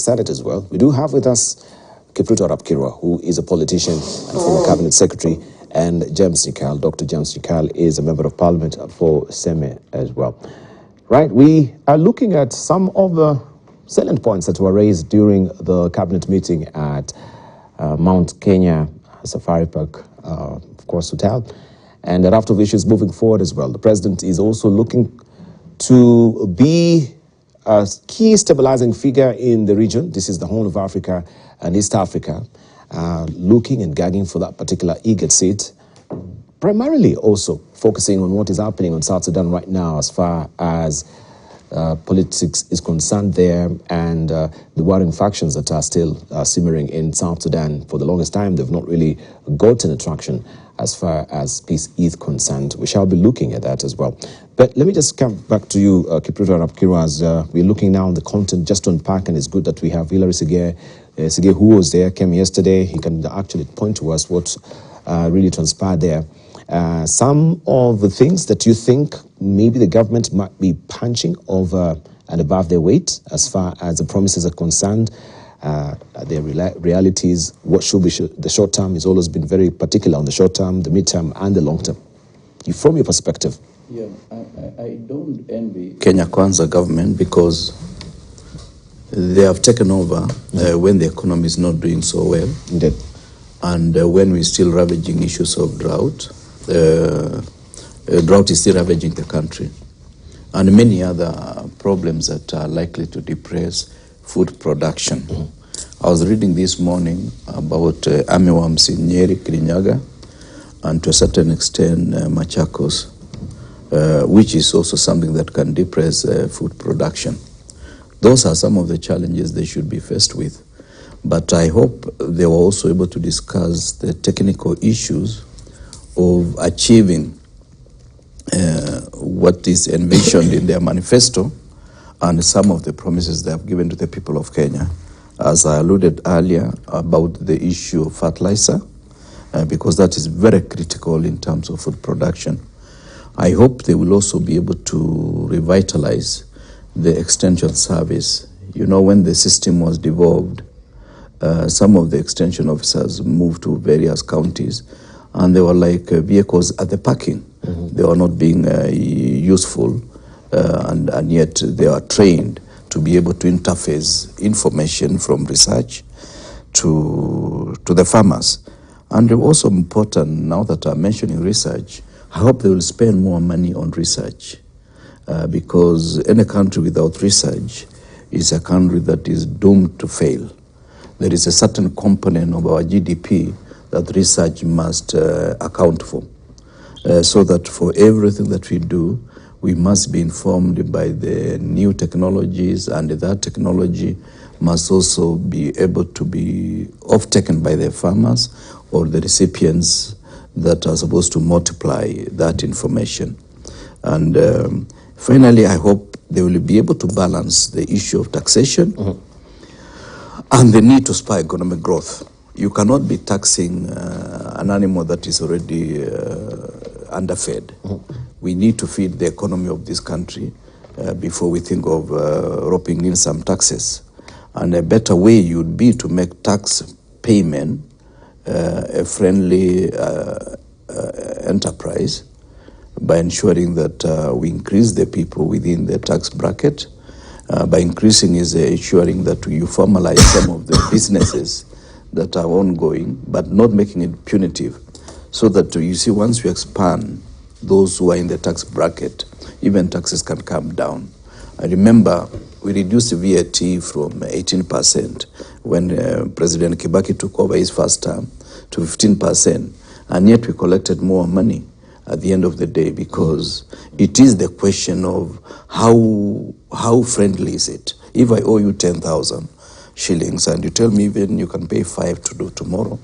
Senate as well. We do have with us Kipruto Rapkirwa, who is a politician and former cabinet secretary, and James Nyikal. Dr. James Nyikal is a member of parliament for Seme as well. Right, we are looking at some of the salient points that were raised during the cabinet meeting at Mount Kenya Safari Park, of course, hotel, and a raft of issues moving forward as well. The president is also looking to be a key stabilizing figure in the region. This is the Horn of Africa and East Africa, looking and gagging for that particular EGAT seat, primarily also focusing on what is happening on South Sudan right now as far as politics is concerned there, and the warring factions that are still simmering in South Sudan. For the longest time, they've not really gotten a traction as far as peace is concerned. We shall be looking at that as well. But let me just come back to you, Kipruto Rapkirwa, as we're looking now on the content just to unpack, and it's good that we have Hilary Sige, who was there, came yesterday. He can actually point to us what really transpired there. Some of the things that you think maybe the government might be punching over and above their weight as far as the promises are concerned, their realities, what should be the short term. Has always been very particular on the short term, the mid-term, and the long term. From your perspective. Yeah, I don't envy Kenya Kwanza government because they have taken over when the economy is not doing so well. Indeed. And when we're still ravaging issues of drought, drought is still ravaging the country, and many other problems that are likely to depress food production. I was reading this morning about armyworms in Nyeri, Kirinyaga, and to a certain extent Machakos, which is also something that can depress food production. Those are some of the challenges they should be faced with. But I hope they were also able to discuss the technical issues of achieving what is envisioned in their manifesto and some of the promises they have given to the people of Kenya. As I alluded earlier about the issue of fertilizer, because that is very critical in terms of food production. I hope they will also be able to revitalize the extension service. You know, when the system was devolved, some of the extension officers moved to various counties, and they were like vehicles at the parking. They were not being useful, and yet they are trained to be able to interface information from research to the farmers. And also important, now that I'm mentioning research, I hope they will spend more money on research, because any country without research is a country that is doomed to fail. There is a certain component of our GDP that research must account for, so that for everything that we do, we must be informed by the new technologies, and that technology must also be able to be off-taken by the farmers or the recipients that are supposed to multiply that information. And finally, I hope they will be able to balance the issue of taxation and the need to spur economic growth. You cannot be taxing an animal that is already underfed. We need to feed the economy of this country before we think of roping in some taxes. And a better way would be to make tax payment a friendly enterprise by ensuring that we increase the people within the tax bracket. By increasing is ensuring that you formalize some of the businesses that are ongoing, but not making it punitive. So that you see, once you expand those who are in the tax bracket, even taxes can come down. I remember we reduced VAT from 18% when President Kibaki took over his first term to 15%, and yet we collected more money at the end of the day, because it is the question of how friendly is it. If I owe you 10,000 shillings and you tell me even you can pay 5 to do tomorrow,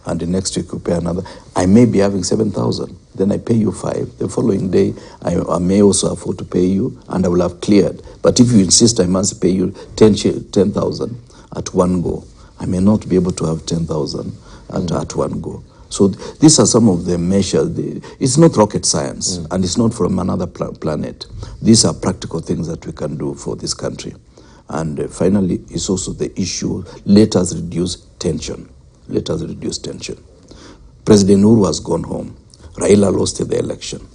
and the next week you pay another, I may be having 7,000. Then I pay you 5. The following day, I may also afford to pay you, and I will have cleared. But if you insist I must pay you 10,000 at one go, I may not be able to have 10,000 at one go. So these are some of the measures. It's not rocket science, and it's not from another planet. These are practical things that we can do for this country. And finally, it's also the issue, let us reduce tension. Let us reduce tension. President Uhuru has gone home. Raila lost the election.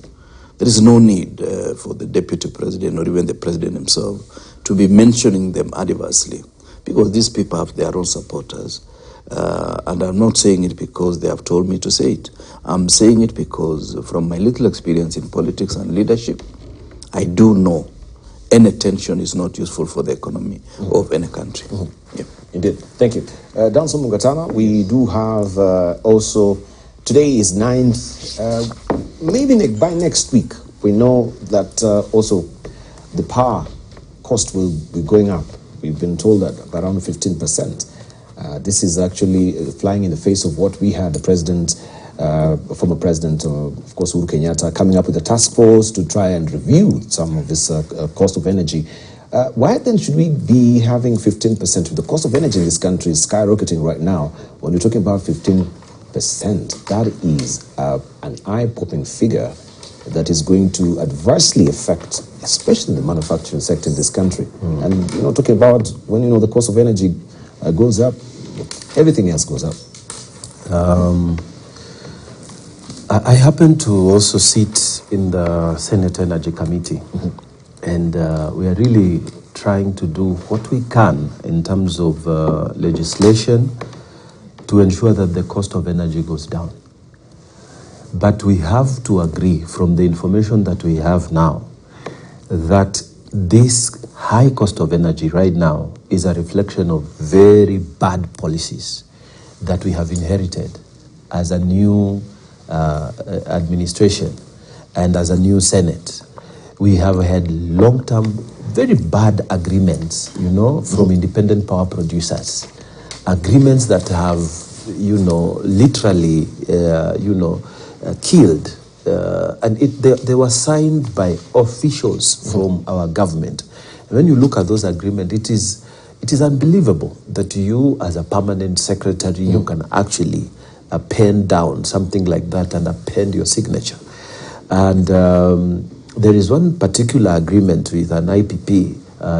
There is no need for the deputy president or even the president himself to be mentioning them adversely, because these people have their own supporters. And I'm not saying it because they have told me to say it. I'm saying it because from my little experience in politics and leadership, I do know any tension is not useful for the economy of any country. Yeah. Indeed. Thank you. Danso Mungatana, we do have also, today is 9th, maybe by next week, we know that also the power cost will be going up. We've been told that around 15%. This is actually flying in the face of what we had the president, former president, of course, Uhuru Kenyatta, coming up with a task force to try and review some of this cost of energy. Why then should we be having 15%? The cost of energy in this country is skyrocketing right now. When you're talking about 15%, that is an eye-popping figure that is going to adversely affect, especially the manufacturing sector in this country. And talking about when the cost of energy goes up, everything else goes up. I happen to also sit in the Senate Energy Committee, and we are really trying to do what we can in terms of legislation to ensure that the cost of energy goes down. But we have to agree, from the information that we have now, that this high cost of energy right now is a reflection of very bad policies that we have inherited as a new administration and as a new Senate. We have had long-term, very bad agreements, from independent power producers. Agreements that have, literally, killed. And they were signed by officials from our government. And when you look at those agreements, it is unbelievable that you, as a permanent secretary, you can actually pen down something like that and append your signature. And there is one particular agreement with an IPP,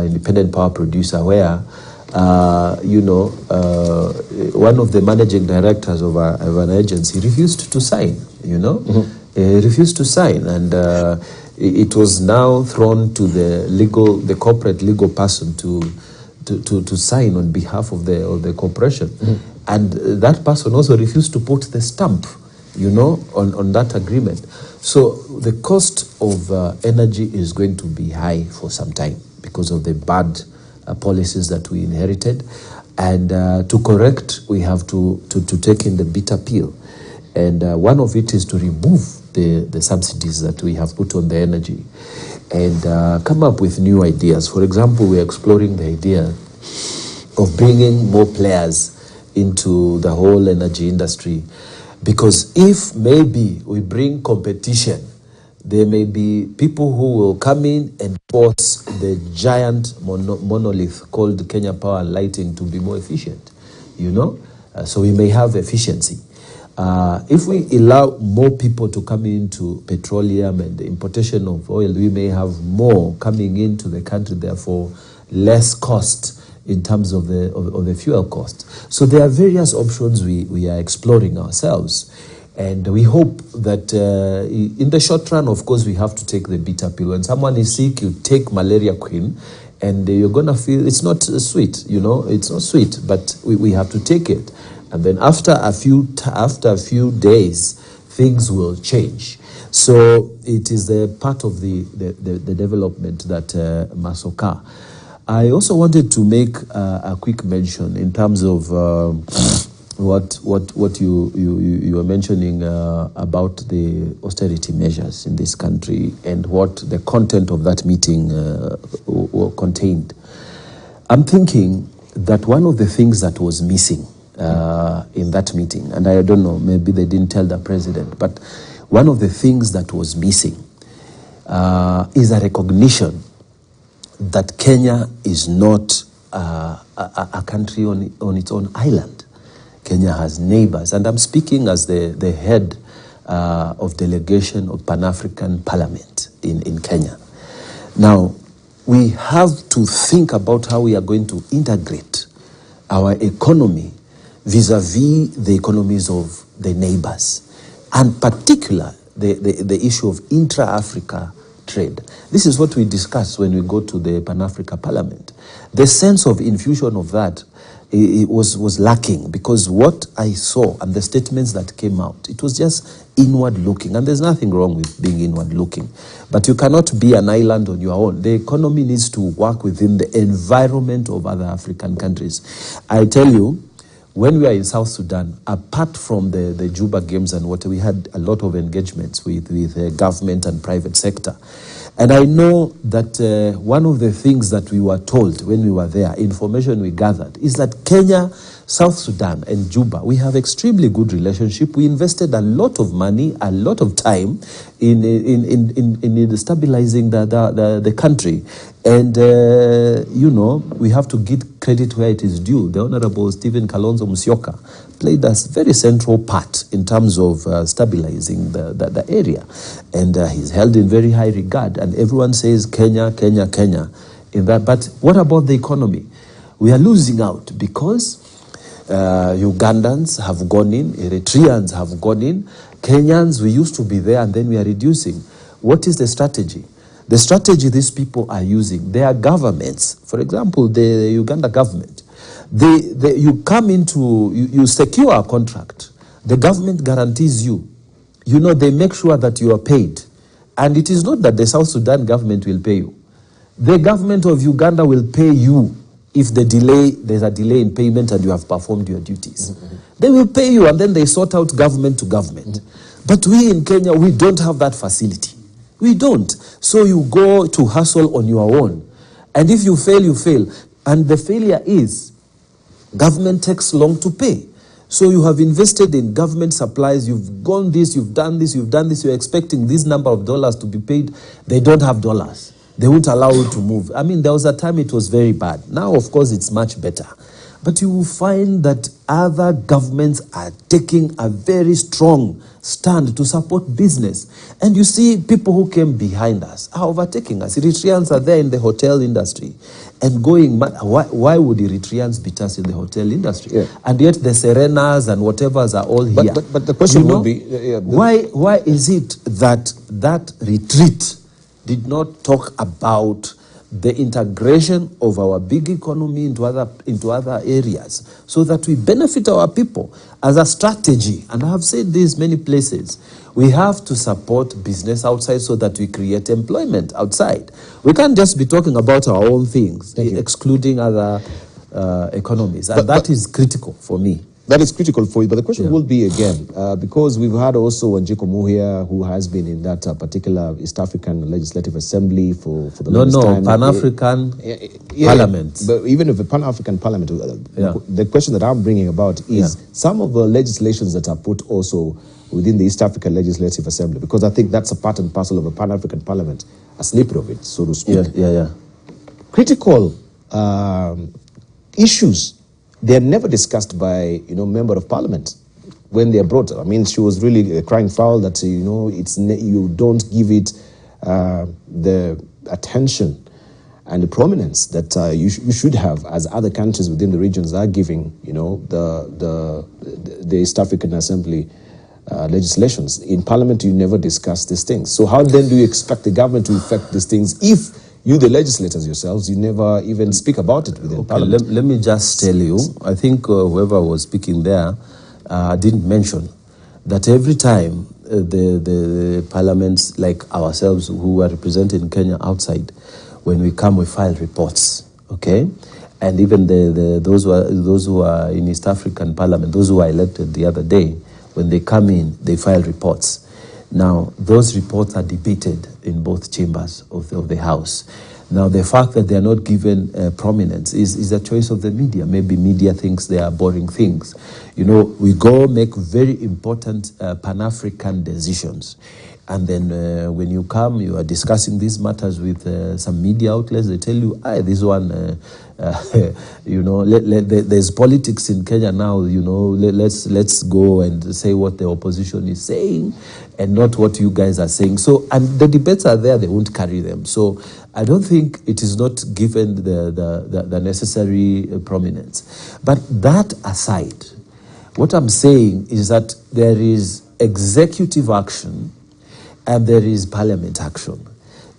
independent power producer, where one of the managing directors of an agency refused to sign. Refused to sign, and it was now thrown to the corporate legal person to sign on behalf of the corporation, and that person also refused to put the stamp, on that agreement. So the cost of energy is going to be high for some time because of the bad policies that we inherited, and to correct, we have to take in the bitter pill. And one of it is to remove the subsidies that we have put on the energy and come up with new ideas. For example, we're exploring the idea of bringing more players into the whole energy industry, because if maybe we bring competition, there may be people who will come in and force the giant monolith called Kenya Power and Lighting to be more efficient, so we may have efficiency. If we allow more people to come into petroleum and the importation of oil, we may have more coming into the country, therefore less cost in terms of the fuel cost. So there are various options we are exploring ourselves. And we hope that in the short run, of course, we have to take the bitter pill. When someone is sick, you take malaria queen, and you're going to feel it's not sweet, it's not sweet, but we have to take it. And then after a few days, things will change. So it is the part of the development that must occur. I also wanted to make a quick mention in terms of what you were mentioning about the austerity measures in this country and what the content of that meeting contained. I'm thinking that one of the things that was missing in that meeting, and I don't know, maybe they didn't tell the president, but one of the things that was missing is a recognition that Kenya is not a country on its own island. Kenya has neighbors, and I'm speaking as the head of delegation of Pan-African Parliament in Kenya. Now, we have to think about how we are going to integrate our economy vis-a-vis the economies of the neighbors, and particular the issue of intra-Africa trade. This is what we discuss when we go to the Pan-Africa Parliament. The sense of infusion of that it was lacking, because what I saw and the statements that came out, it was just inward looking, and there's nothing wrong with being inward looking, but you cannot be an island on your own. The economy needs to work within the environment of other African countries. I tell you, when we are in South Sudan, apart from the Juba Games and what, we had a lot of engagements with government and private sector. And I know that one of the things that we were told when we were there, information we gathered, is that Kenya, South Sudan, and Juba, we have extremely good relationship. We invested a lot of money, a lot of time in stabilizing the country. And, you know, we have to give credit where it is due. The Honorable Stephen Kalonzo Musyoka played a very central part in terms of stabilizing the area. And he's held in very high regard. And everyone says Kenya, Kenya, Kenya. In that. But what about the economy? We are losing out because Ugandans have gone in, Eritreans have gone in, Kenyans, we used to be there and then we are reducing. What is the strategy? The strategy these people are using, their governments, for example, the Uganda government, you come into, you secure a contract, the government guarantees you, you know, they make sure that you are paid. And it is not that the South Sudan government will pay you. The government of Uganda will pay you if there's a delay in payment and you have performed your duties. Mm-hmm. They will pay you, and then they sort out government to government. Mm-hmm. But we in Kenya, we don't have that facility. We don't. So you go to hustle on your own. And if you fail, you fail. And the failure is, government takes long to pay. So you have invested in government supplies, you've gone this, you've done this, you're expecting this number of dollars to be paid. They don't have dollars. They won't allow you to move. I mean, there was a time it was very bad. Now, of course, it's much better. But you will find that other governments are taking a very strong stand to support business. And you see people who came behind us are overtaking us. Eritreans are there in the hotel industry and going, why would Eritreans beat us in the hotel industry? Yeah. And yet the Serenas and whatevers are all here. But the question will be... why is it that retreat did not talk about the integration of our big economy into other areas so that we benefit our people as a strategy? And I have said this many places. We have to support business outside so that we create employment outside. We can't just be talking about our own things, excluding other economies. And that is critical for me. That is critical for you, but the question will be again, because we've had also Wanjiku Muhia, who has been in that particular East African Legislative Assembly for the longest time. Pan-African Parliament. But even if a Pan-African Parliament, the question that I'm bringing about is some of the legislations that are put also within the East African Legislative Assembly, because I think that's a part and parcel of a Pan-African Parliament, a snippet of it, so to speak. Critical issues. They are never discussed by, member of parliament when they are brought. I mean, she was really crying foul that, you don't give it the attention and the prominence that you should have, as other countries within the regions are giving, the East African Assembly legislations. In parliament, you never discuss these things. So how then do you expect the government to effect these things if you, the legislators yourselves, you never even speak about it within Parliament? Let me just tell you, I think whoever was speaking there didn't mention that every time the parliaments like ourselves who are represented in Kenya outside, when we come, we file reports, okay? And even those who are in East African Parliament, those who are elected the other day, when they come in, they file reports. Now, those reports are debated in both chambers of the House. Now, the fact that they are not given prominence is a choice of the media. Maybe media thinks they are boring things. We go make very important Pan-African decisions. And then when you come, you are discussing these matters with some media outlets. They tell you, this one, you know, there's politics in Kenya now. You know, let's go and say what the opposition is saying, and not what you guys are saying. So, and the debates are there; they won't carry them. So, I don't think it is not given the necessary prominence. But that aside, what I'm saying is that there is executive action and there is parliament action.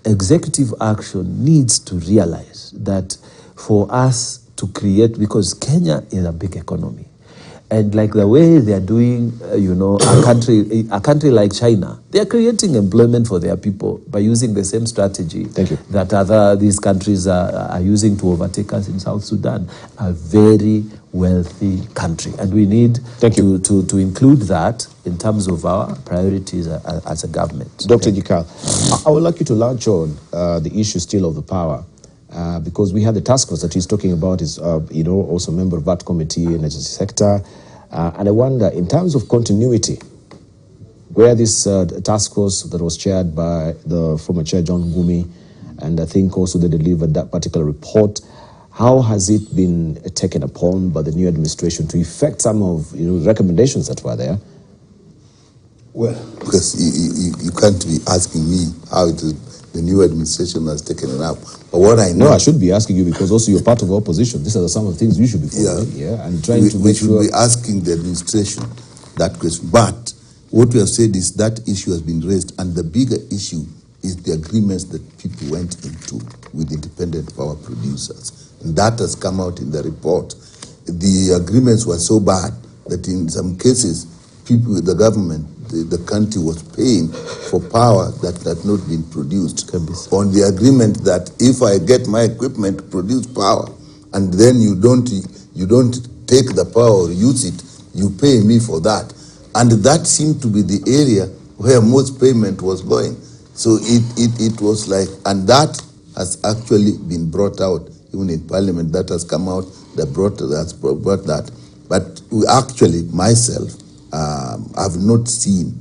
Executive action needs to realize that for us to create, because Kenya is a big economy, and like the way they are doing, you know, a country like China, they are creating employment for their people by using the same strategy that these countries are using to overtake us in South Sudan. A very wealthy country, and we need to include that in terms of our priorities as a government. Dr. Nyikal, I would like you to launch on the issue still of the power, because we have the task force that he's talking about is, you know, also a member of that committee, energy sector, and I wonder, in terms of continuity, where this task force that was chaired by the former chair John Ngumi, and I think also they delivered that particular report, how has it been taken upon by the new administration to effect some of, you know, recommendations that were there? Well, because you can't be asking me how the new administration has taken it up. But what I know... No, I should be asking you because also you're part of the opposition. These are some of the things you should be following, and trying to make sure... We should be asking the administration that question. But what we have said is that issue has been raised, and the bigger issue is the agreements that people went into with independent power producers. And that has come out in the report. The agreements were so bad that in some cases, people, the government, the country was paying for power that had not been produced on the agreement that if I get my equipment to produce power and then you don't take the power or use it, you pay me for that. And that seemed to be the area where most payment was going. So it was like, and that has actually been brought out, even in Parliament, that has come out, that brought that. But we actually, myself, have not seen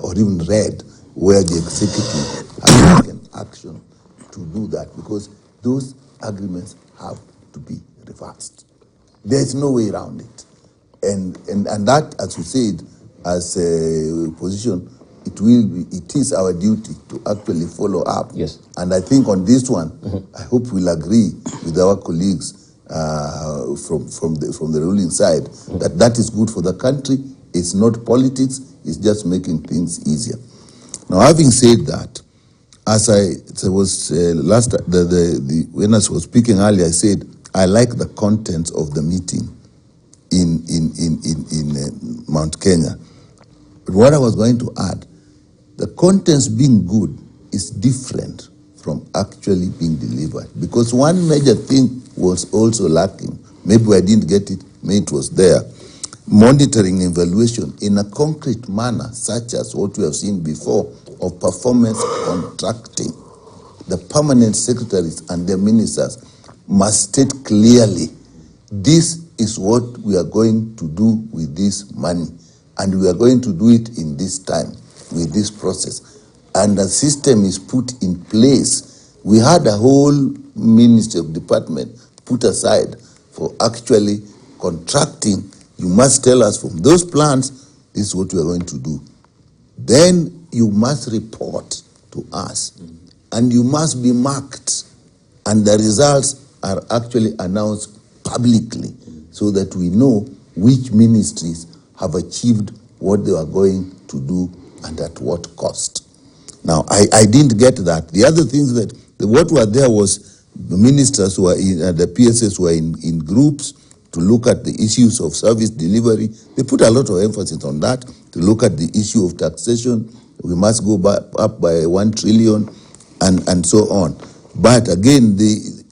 or even read where the executive has taken action to do that, because those agreements have to be reversed. There's no way around it. And that, as you said, as a position, it is our duty to actually follow up. Yes. And I think on this one, I hope we'll agree with our colleagues from the ruling side that is good for the country. It's not politics, it's just making things easier. Now, having said that, as I was when I was speaking earlier, I said I like the contents of the meeting in Mount Kenya. But what I was going to add, the contents being good is different from actually being delivered. Because one major thing was also lacking. Maybe I didn't get it, maybe it was there. Monitoring evaluation in a concrete manner, such as what we have seen before, of performance contracting. The permanent secretaries and their ministers must state clearly, this is what we are going to do with this money, and we are going to do it in this time, with this process. And the system is put in place. We had a whole Ministry of Department put aside for actually contracting. You must tell us from those plans, this is what we are going to do. Then you must report to us, and you must be marked, and the results are actually announced publicly so that we know which ministries have achieved what they are going to do and at what cost. Now, I didn't get that. The other things that, what were there was the ministers who are in, the PSS were in groups to look at the issues of service delivery. They put a lot of emphasis on that, to look at the issue of taxation. We must go up by 1 trillion and so on. But again, the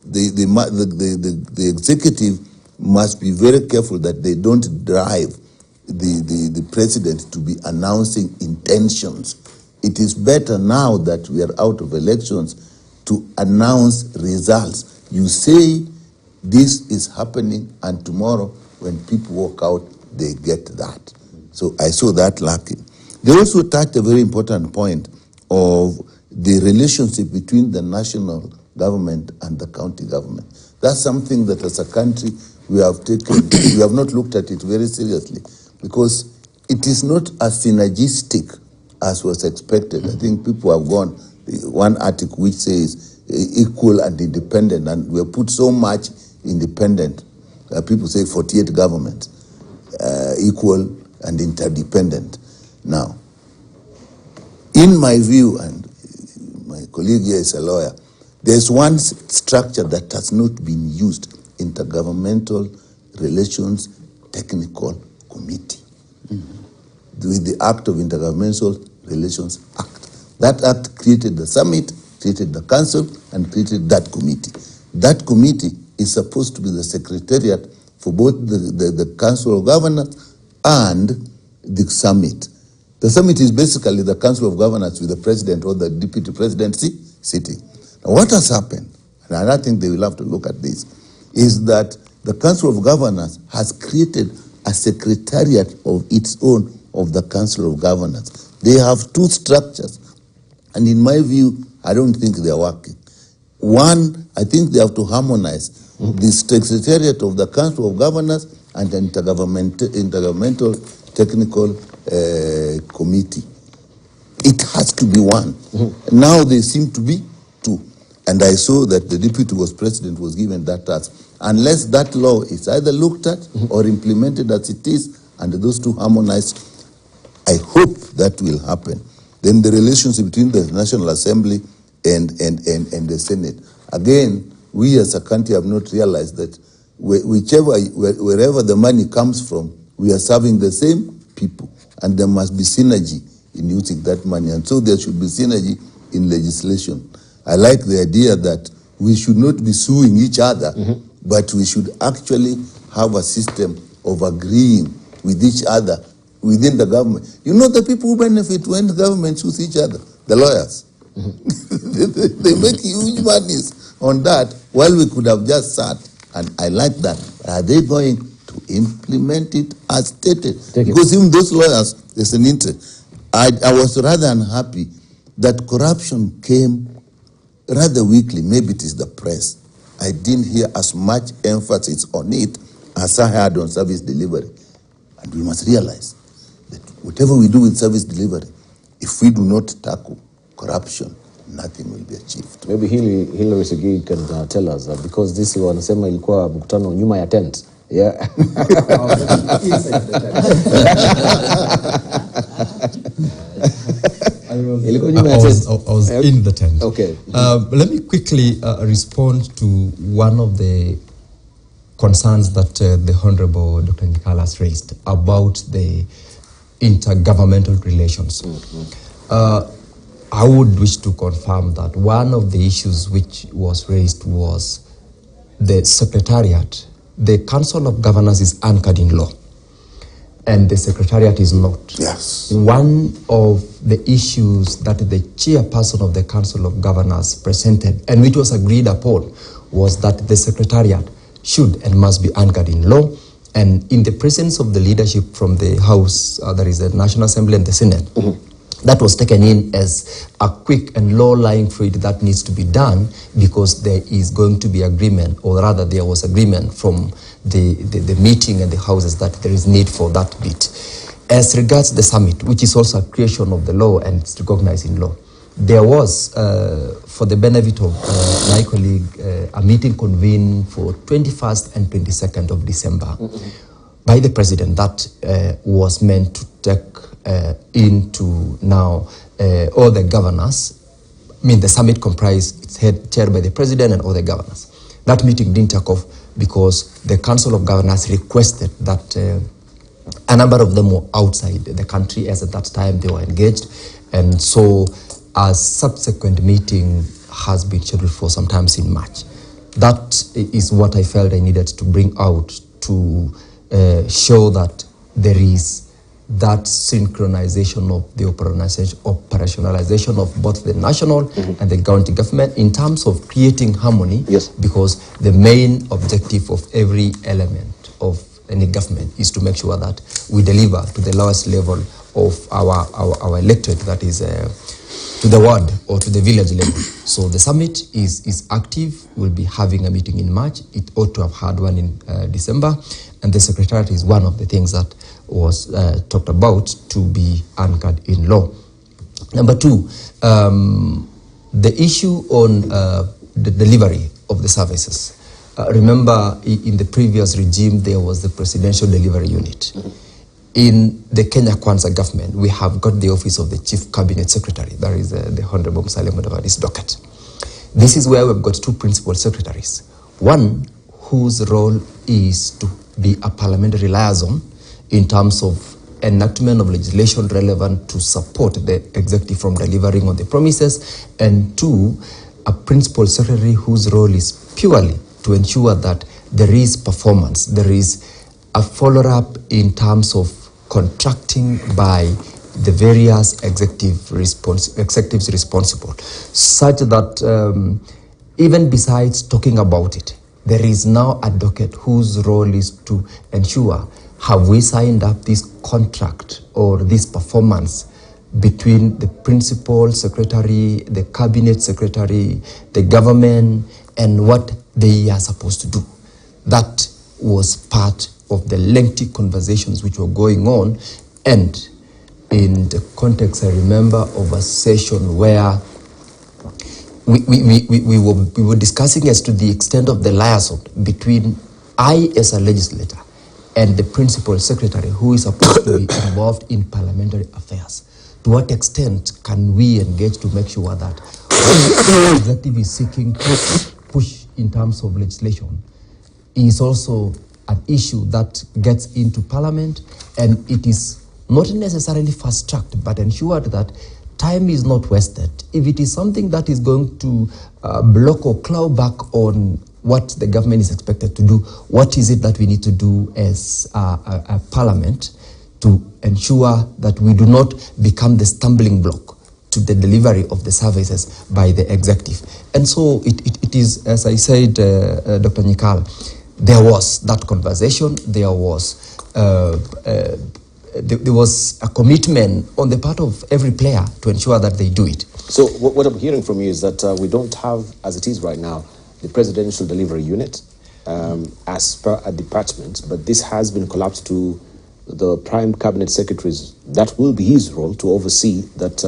executive must be very careful that they don't drive the president to be announcing intentions. It is better now that we are out of elections to announce results. You say this is happening, and tomorrow when people walk out, they get that. So I saw that lacking. They also touched a very important point of the relationship between the national government and the county government. That's something that as a country we have not looked at it very seriously, because it is not as synergistic as was expected. I think people have gone, one article which says equal and independent, and we have put so much independent. People say 48 governments, equal and interdependent. Now, in my view, and my colleague here is a lawyer, there's one structure that has not been used: Intergovernmental Relations Technical Committee. With the Act of Intergovernmental Relations Act. That act created the summit, created the council, and created that committee. That committee is supposed to be the secretariat for both the Council of Governors and the summit. The summit is basically the Council of Governors with the president or the deputy presidency sitting. Now, what has happened, and I think they will have to look at this, is that the Council of Governors has created a secretariat of its own of the Council of Governors. They have two structures, and in my view, I don't think they are working. One, I think they have to harmonize the secretariat of the Council of Governors and the Intergovernmental Technical Committee. It has to be one. Now they seem to be two. And I saw that the deputy president was given that task. Unless that law is either looked at or implemented as it is, and those two harmonized, I hope that will happen. Then the relationship between the National Assembly and the Senate. Again, we as a country have not realized that wherever the money comes from, we are serving the same people, and there must be synergy in using that money, and so there should be synergy in legislation. I like the idea that we should not be suing each other, but we should actually have a system of agreeing with each other within the government. You know the people who benefit when the government sues each other? The lawyers. They make huge monies on that, while we could have just sat, and I like that. Are they going to implement it as stated? Because even those lawyers, there's an interest. I was rather unhappy that corruption came rather weakly. Maybe it is the press. I didn't hear as much emphasis on it as I had on service delivery. And we must realize that whatever we do with service delivery, if we do not tackle corruption, nothing will be achieved. Maybe Hillary Sigi can tell us, because this wanasema ilikuwa mkutano nyuma ya tent. Yeah. I was in the tent. Okay. Let me quickly respond to one of the concerns that the Honorable Dr. Nyikal has raised about the intergovernmental relations. I would wish to confirm that one of the issues which was raised was the Secretariat. The Council of Governors is anchored in law, and the Secretariat is not. Yes. One of the issues that the chairperson of the Council of Governors presented, and which was agreed upon, was that the Secretariat should and must be anchored in law, and in the presence of the leadership from the House, there is the National Assembly and the Senate, that was taken in as a quick and low-lying fruit that needs to be done, because there is going to be agreement, or rather there was agreement from the meeting and the houses that there is need for that bit. As regards the summit, which is also a creation of the law and it's recognized in law, there was, for the benefit of my colleague, a meeting convened for 21st and 22nd of December by the president that was meant to take into now all the governors. I mean, the summit comprised, it's chaired by the president and all the governors. That meeting didn't take off because the Council of Governors requested that a number of them were outside the country, as at that time they were engaged, and so a subsequent meeting has been scheduled for sometimes in March. That is what I felt I needed to bring out to show that there is that synchronization of the operationalization of both the national and the county government in terms of creating harmony. Yes. Because the main objective of every element of any government is to make sure that we deliver to the lowest level of our electorate, that is to the ward or to the village level. So the summit is active. We'll be having a meeting in March. It ought to have had one in December. And the Secretariat is one of the things that was talked about to be anchored in law. Number two, the issue on the delivery of the services. Remember, in the previous regime, there was the Presidential Delivery Unit. In the Kenya Kwanza government, we have got the office of the Chief Cabinet Secretary. That is the Honorable Musalia Mudavadi's docket. This is where we've got two principal secretaries. One whose role is to be a parliamentary liaison in terms of enactment of legislation relevant to support the executive from delivering on the promises, and two, a principal secretary whose role is purely to ensure that there is performance, there is a follow-up in terms of contracting by the various executives responsible, such that even besides talking about it, there is now a docket whose role is to ensure, have we signed up this contract or this performance between the principal secretary, the cabinet secretary, the government, and what they are supposed to do. That was part of the lengthy conversations which were going on, and in the context, I remember, of a session where we were discussing as to the extent of the liaison between I as a legislator and the principal secretary who is supposed to be involved in parliamentary affairs. To what extent can we engage to make sure that what the executive is seeking to push in terms of legislation is also an issue that gets into parliament, and it is not necessarily fast-tracked, but ensured that time is not wasted. If it is something that is going to block or claw back on what the government is expected to do, what is it that we need to do as a parliament to ensure that we do not become the stumbling block to the delivery of the services by the executive. And so it is, as I said, Dr. Nyikal, there was that conversation, there was a commitment on the part of every player to ensure that they do it. So what I'm hearing from you is that we don't have, as it is right now, the Presidential Delivery Unit as per a department, but this has been collapsed to the Prime Cabinet Secretaries. That will be his role to oversee that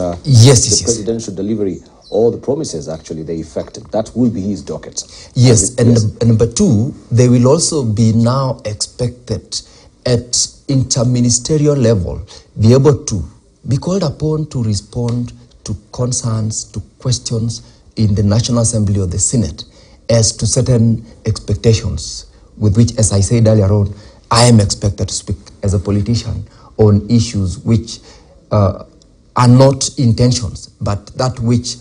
presidential delivery, all the promises actually they effected. That will be his docket. Yes, and number two, they will also be now expected at interministerial level be able to be called upon to respond to concerns, to questions in the National Assembly or the Senate as to certain expectations with which, as I said earlier on, I am expected to speak as a politician on issues which are not intentions, but that which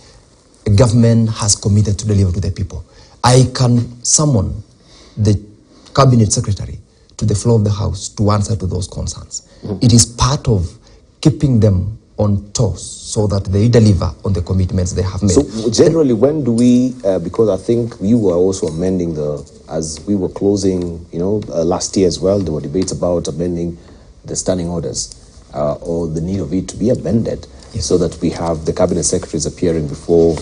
a government has committed to deliver to the people. I can summon the cabinet secretary to the floor of the House to answer to those concerns. It is part of keeping them on toes so that they deliver on the commitments they have made. So generally, when do we, because I think we were also amending as we were closing, last year as well, there were debates about amending the standing orders or the need of it to be amended, yes, so that we have the cabinet secretaries appearing before,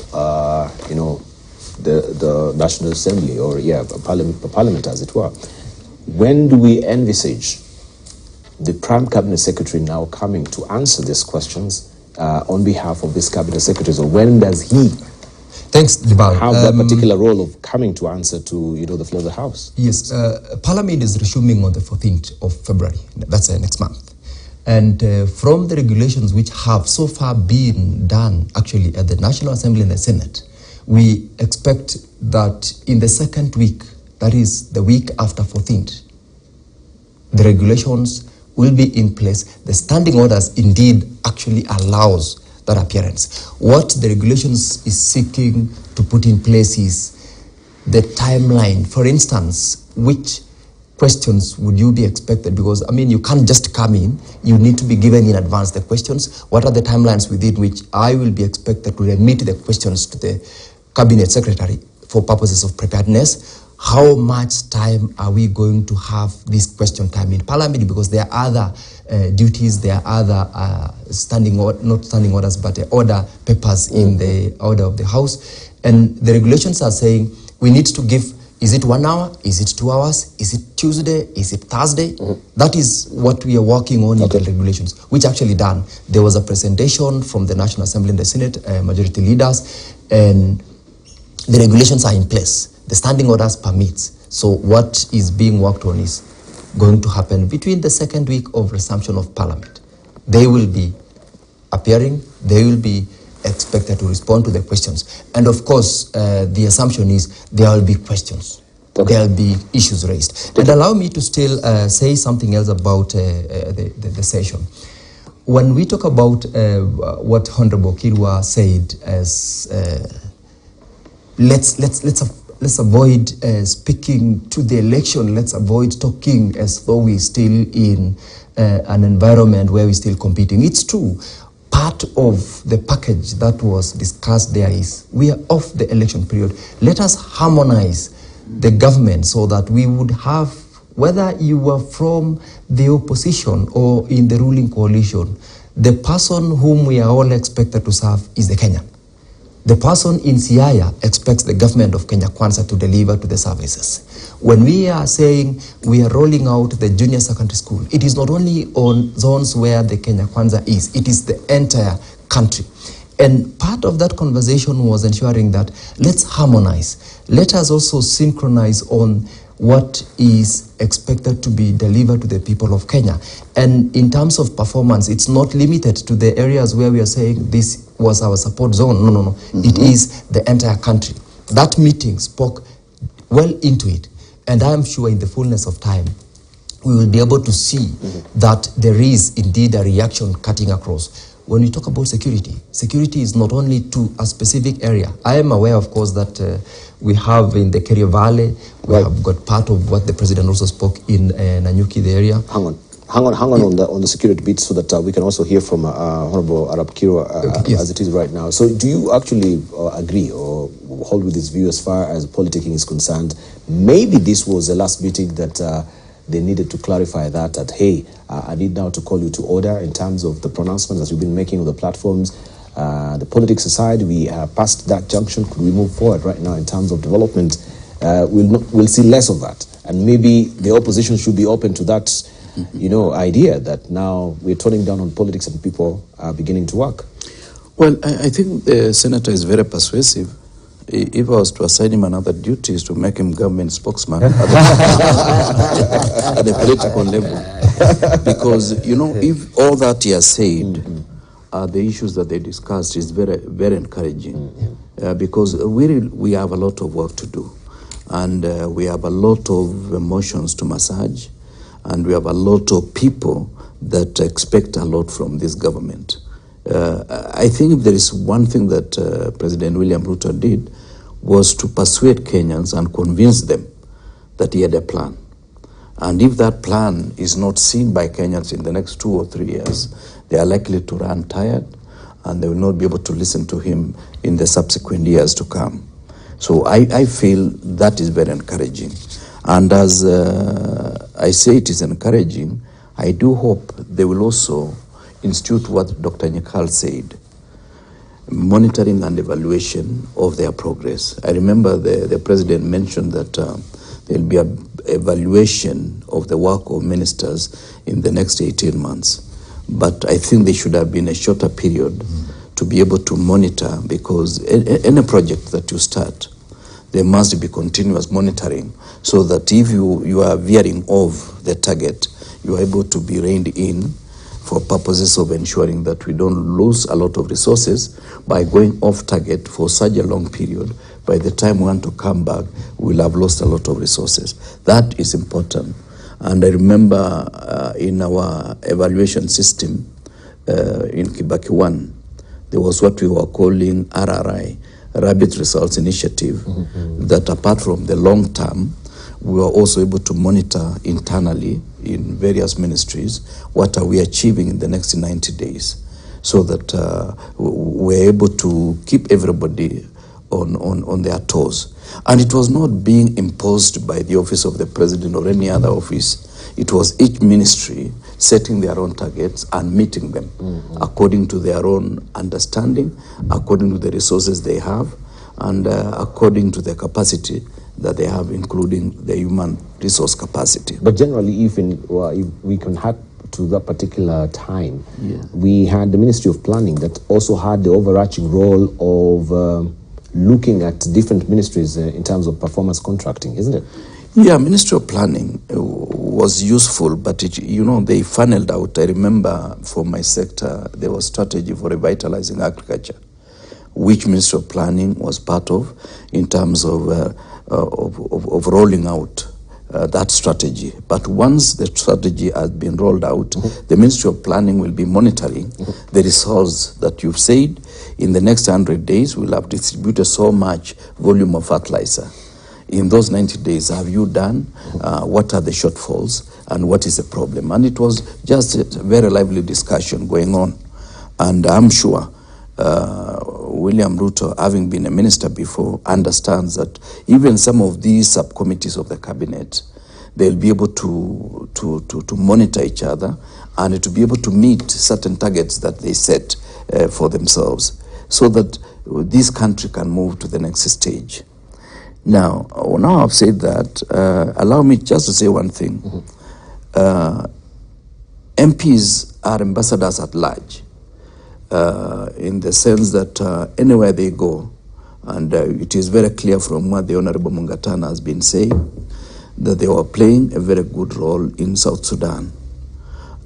the National Assembly or, Parliament as it were. When do we envisage the Prime Cabinet Secretary now coming to answer these questions on behalf of these cabinet secretaries, or when does he have that particular role of coming to answer to the floor of the House? Yes, Parliament is resuming on the 14th of February. That's next month. And from the regulations which have so far been done actually at the National Assembly and the Senate, we expect that in the second week, that is the week after 14th, the regulations will be in place. The standing orders indeed actually allows that appearance. What the regulations is seeking to put in place is the timeline. For instance, which questions would you be expected? Because, you can't just come in. You need to be given in advance the questions. What are the timelines within which I will be expected to remit the questions to the Cabinet Secretary for purposes of preparedness? how much time are we going to have this question time in Parliament? Because there are other duties, there are other not standing orders, but order papers in the order of the House. And the regulations are saying we need to give, is it 1 hour? Is it 2 hours? Is it Tuesday? Is it Thursday? That is what we are working on in the regulations, which actually done. There was a presentation from the National Assembly and the Senate, majority leaders, and the regulations are in place. The standing orders permits. So what is being worked on is going to happen between the second week of resumption of Parliament. They will be appearing, they will be expected to respond to the questions. And of course, the assumption is there will be questions. There will be issues raised. And allow me to still say something else about the session. When we talk about what Honorable Kirwa said as let's avoid speaking to the election. Let's avoid talking as though we're still in an environment where we're still competing. It's true. Part of the package that was discussed there is we are off the election period. Let us harmonize the government so that we would have, whether you were from the opposition or in the ruling coalition, the person whom we are all expected to serve is the Kenyan. The person in Siaya expects the government of Kenya Kwanza to deliver to the services. When we are saying we are rolling out the junior secondary school, it is not only on zones where the Kenya Kwanza is, it is the entire country. And part of that conversation was ensuring that let's harmonize. Let us also synchronize on what is expected to be delivered to the people of Kenya. And in terms of performance, it's not limited to the areas where we are saying this was our support zone. No. It is the entire country. That meeting spoke well into it. And I am sure in the fullness of time, we will be able to see that there is indeed a reaction cutting across. When we talk about security, security is not only to a specific area. I am aware, of course, that we have in the Kerio Valley, we have got part of what the president also spoke in Nanyuki, the area. Hang on on the security bit so that we can also hear from Honorable Arap Kiro as it is right now. So do you actually agree or hold with this view as far as politicking is concerned? Maybe this was the last meeting that they needed to clarify that hey, I need now to call you to order in terms of the pronouncements that you've been making on the platforms. The politics aside, we are past that junction. Could we move forward right now in terms of development? We'll see less of that. And maybe the opposition should be open to that idea that now we're turning down on politics and people are beginning to work. Well, I think the senator is very persuasive. If I was to assign him another duty is to make him government spokesman at the political level. Because, if all that he has said are the issues that they discussed is very, very encouraging. Because we have a lot of work to do. And we have a lot of emotions to massage. And we have a lot of people that expect a lot from this government. I think there is one thing that President William Ruto did was to persuade Kenyans and convince them that he had a plan. And if that plan is not seen by Kenyans in the next 2 or 3 years, they are likely to run tired and they will not be able to listen to him in the subsequent years to come. So I feel that is very encouraging. And as I say it is encouraging, I do hope they will also institute what Dr. Nyekal said, monitoring and evaluation of their progress. I remember the president mentioned that there will be an evaluation of the work of ministers in the next 18 months. But I think there should have been a shorter period to be able to monitor, because any project that you start, there must be continuous monitoring so that if you are veering off the target, you are able to be reined in for purposes of ensuring that we don't lose a lot of resources by going off target for such a long period. By the time we want to come back, we'll have lost a lot of resources. That is important. And I remember in our evaluation system in Kibaki 1, there was what we were calling RRI, Rapid Results Initiative, that apart from the long term, we were also able to monitor internally in various ministries what are we achieving in the next 90 days, so that we're able to keep everybody on their toes. And it was not being imposed by the office of the president or any other office. It was each ministry setting their own targets and meeting them according to their own understanding, according to the resources they have, and according to the capacity that they have, including the human resource capacity. But generally, if we can have to that particular time, we had the Ministry of Planning that also had the overarching role of looking at different ministries in terms of performance contracting, isn't it? Yeah, Ministry of Planning was useful, but they funneled out. I remember for my sector, there was strategy for revitalizing agriculture, which Ministry of Planning was part of in terms of rolling out that strategy. But once the strategy has been rolled out, the Ministry of Planning will be monitoring the results that you've said. In the next 100 days, we'll have distributed so much volume of fertilizer. In those 90 days, have you done? What are the shortfalls? And what is the problem? And it was just a very lively discussion going on. And I'm sure William Ruto, having been a minister before, understands that even some of these subcommittees of the cabinet, they'll be able to monitor each other and to be able to meet certain targets that they set for themselves, so that this country can move to the next stage. Now I've said that, allow me just to say one thing. MPs are ambassadors at large, in the sense that anywhere they go, and it is very clear from what the Honorable Mungatana has been saying, that they were playing a very good role in South Sudan.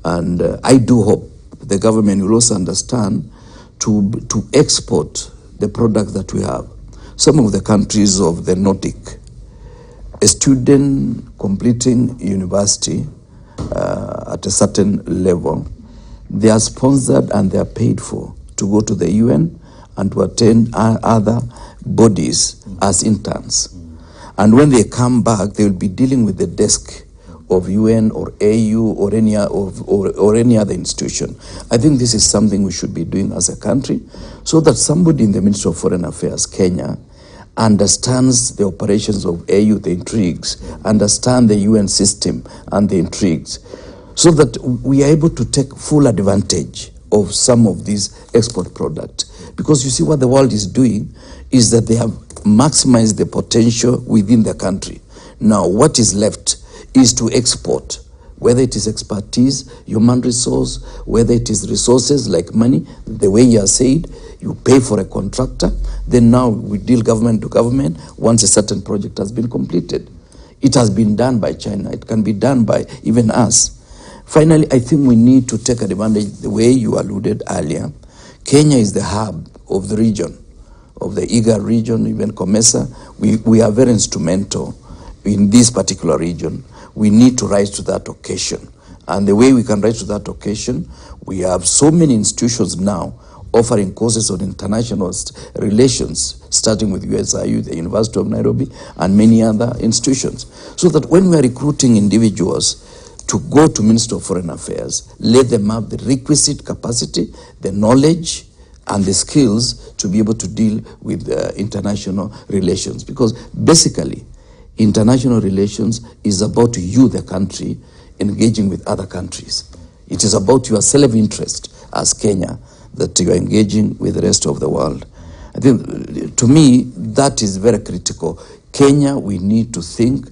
And I do hope the government will also understand to export the product that we have. Some of the countries of the Nordic, a student completing university at a certain level, they are sponsored and they are paid for to go to the UN and to attend other bodies as interns. And when they come back, they will be dealing with the desk of UN or AU or any other institution. I think this is something we should be doing as a country, so that somebody in the Ministry of Foreign Affairs, Kenya, understands the operations of AU, the intrigues, understand the UN system and the intrigues, so that we are able to take full advantage of some of these export products. Because you see, what the world is doing is that they have maximized the potential within the country. Now, what is left is to export, whether it is expertise, human resource, whether it is resources like money. The way you are said, you pay for a contractor, then now we deal government to government once a certain project has been completed. It has been done by China. It can be done by even us. Finally, I think we need to take advantage, the way you alluded earlier. Kenya is the hub of the region, of the IGA region, even COMESA. We are very instrumental in this particular region. We need to rise to that occasion. And the way we can rise to that occasion, we have so many institutions now offering courses on international relations, starting with USIU, the University of Nairobi, and many other institutions. So that when we are recruiting individuals to go to Ministry of Foreign Affairs, let them have the requisite capacity, the knowledge, and the skills to be able to deal with international relations. Because basically, international relations is about you, the country, engaging with other countries. It is about your self-interest as Kenya that you are engaging with the rest of the world. I think, to me, that is very critical. Kenya, we need to think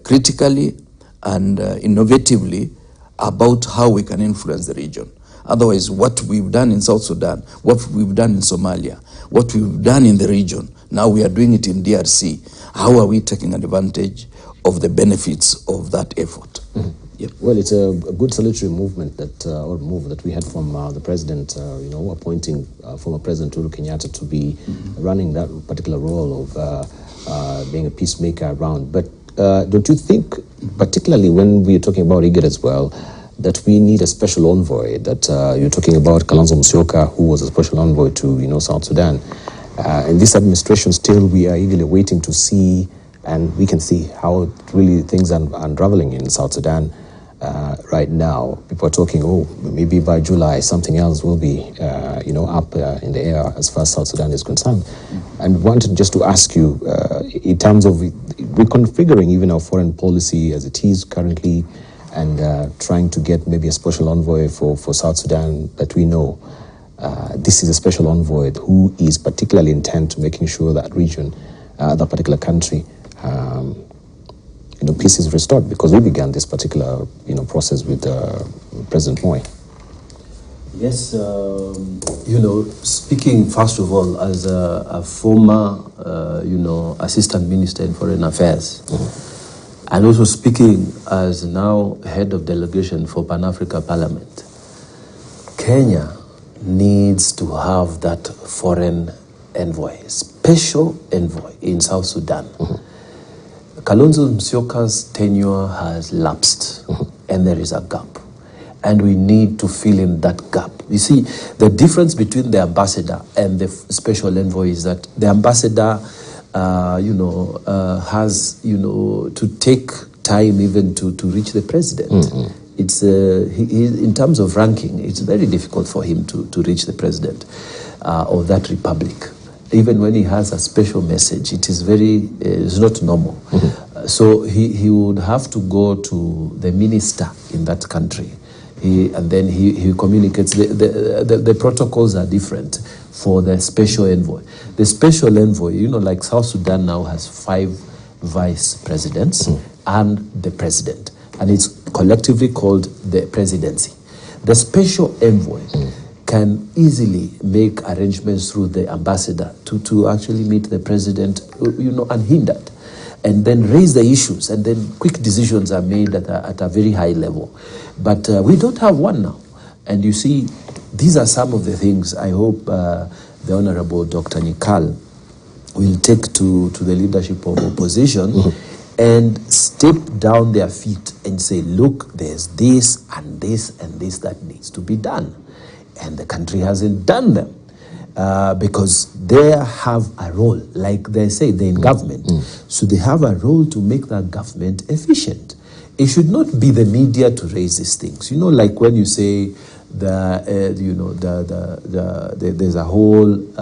critically and innovatively about how we can influence the region. Otherwise, what we've done in South Sudan, what we've done in Somalia, what we've done in the region, now we are doing it in DRC. How are we taking advantage of the benefits of that effort? Yep. Well, it's a good salutary movement or move that we had from the president, appointing former President Uhuru Kenyatta to be running that particular role of being a peacemaker around. But don't you think, particularly when we're talking about IGAD as well, that we need a special envoy? That you're talking about Kalonzo Musyoka, who was a special envoy to South Sudan. In this administration, still we are eagerly waiting to see, and we can see how really things are unraveling in South Sudan. right now. People are talking, oh, maybe by July something else will be, up in the air as far as South Sudan is concerned. And wanted just to ask you, in terms of reconfiguring even our foreign policy as it is currently, and trying to get maybe a special envoy for South Sudan that we know. This is a special envoy who is particularly intent to making sure that region, that particular country, peace is restored, because we began this particular process with President Moy. Yes, speaking first of all as a former, assistant minister in foreign affairs, and also speaking as now head of delegation for Pan-Africa Parliament, Kenya needs to have that foreign envoy, special envoy in South Sudan. Kalonzo Musyoka's tenure has lapsed, and there is a gap. And we need to fill in that gap. You see, the difference between the ambassador and the special envoy is that the ambassador, has, to take time even to reach the president. It's in terms of ranking, it's very difficult for him to reach the president of that republic. Even when he has a special message, it is it's not normal. So he would have to go to the minister in that country. And then he communicates. The protocols are different for the special envoy. The special envoy, like South Sudan now has 5 vice presidents and the president. And it's collectively called the presidency. The special envoy can easily make arrangements through the ambassador to actually meet the president, unhindered, and then raise the issues, and then quick decisions are made at a very high level. But we don't have one now. And you see, these are some of the things I hope the Honorable Dr. Nyikal will take to the leadership of opposition and step down their feet and say, look, there's this and this and this that needs to be done. And the country hasn't done them because they have a role, like they say, they're in government. So they have a role to make that government efficient. It should not be the media to raise these things. Like when you say there's a whole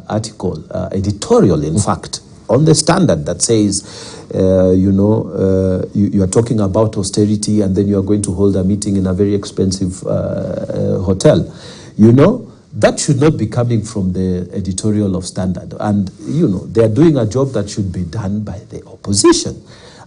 article, editorial, in fact, on the Standard that says, you are talking about austerity, and then you are going to hold a meeting in a very expensive hotel. That should not be coming from the editorial of Standard. And, they are doing a job that should be done by the opposition.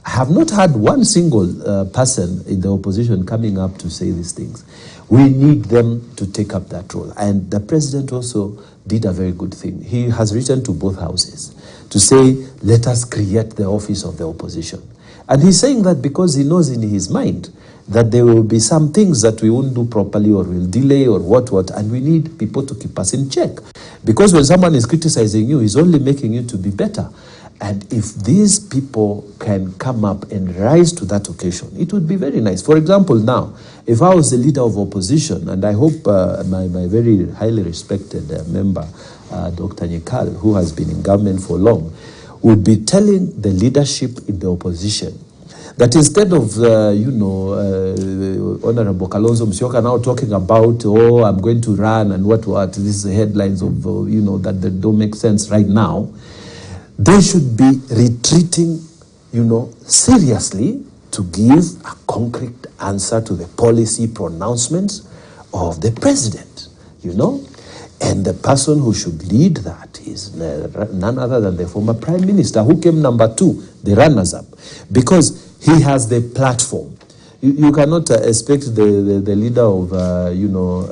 I have not had one single person in the opposition coming up to say these things. We need them to take up that role. And the president also did a very good thing. He has written to both houses to say, let us create the office of the opposition. And he's saying that because he knows in his mind that there will be some things that we won't do properly or will delay or what, and we need people to keep us in check. Because when someone is criticizing you, he's only making you to be better. And if these people can come up and rise to that occasion, it would be very nice. For example, now, if I was the leader of opposition, and I hope my very highly respected member, Dr. Nyikal, who has been in government for long, would be telling the leadership in the opposition that instead of, Honorable Kalonzo Musyoka now talking about, I'm going to run and what, these headlines of, that don't make sense right now, they should be retreating, seriously to give a concrete answer to the policy pronouncements of the president, And the person who should lead that is none other than the former prime minister, who came number 2, the runners-up, because he has the platform. You cannot expect the leader of, a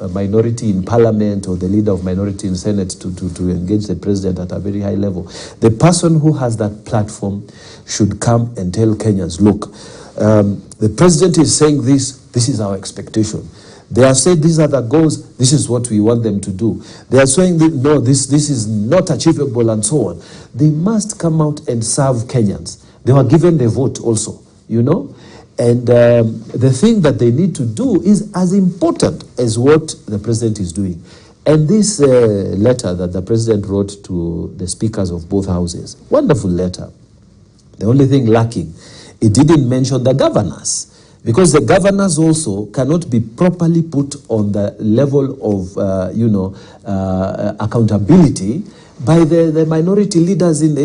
minority in parliament or the leader of minority in Senate to engage the president at a very high level. The person who has that platform should come and tell Kenyans, look, the president is saying this is our expectation. They have said these are the goals, this is what we want them to do. They are saying that, no, this is not achievable and so on. They must come out and serve Kenyans. They were given the vote also, And the thing that they need to do is as important as what the president is doing. And this letter that the president wrote to the speakers of both houses, wonderful letter. The only thing lacking, it didn't mention the governors. Because the governors also cannot be properly put on the level of, accountability by the minority leaders in the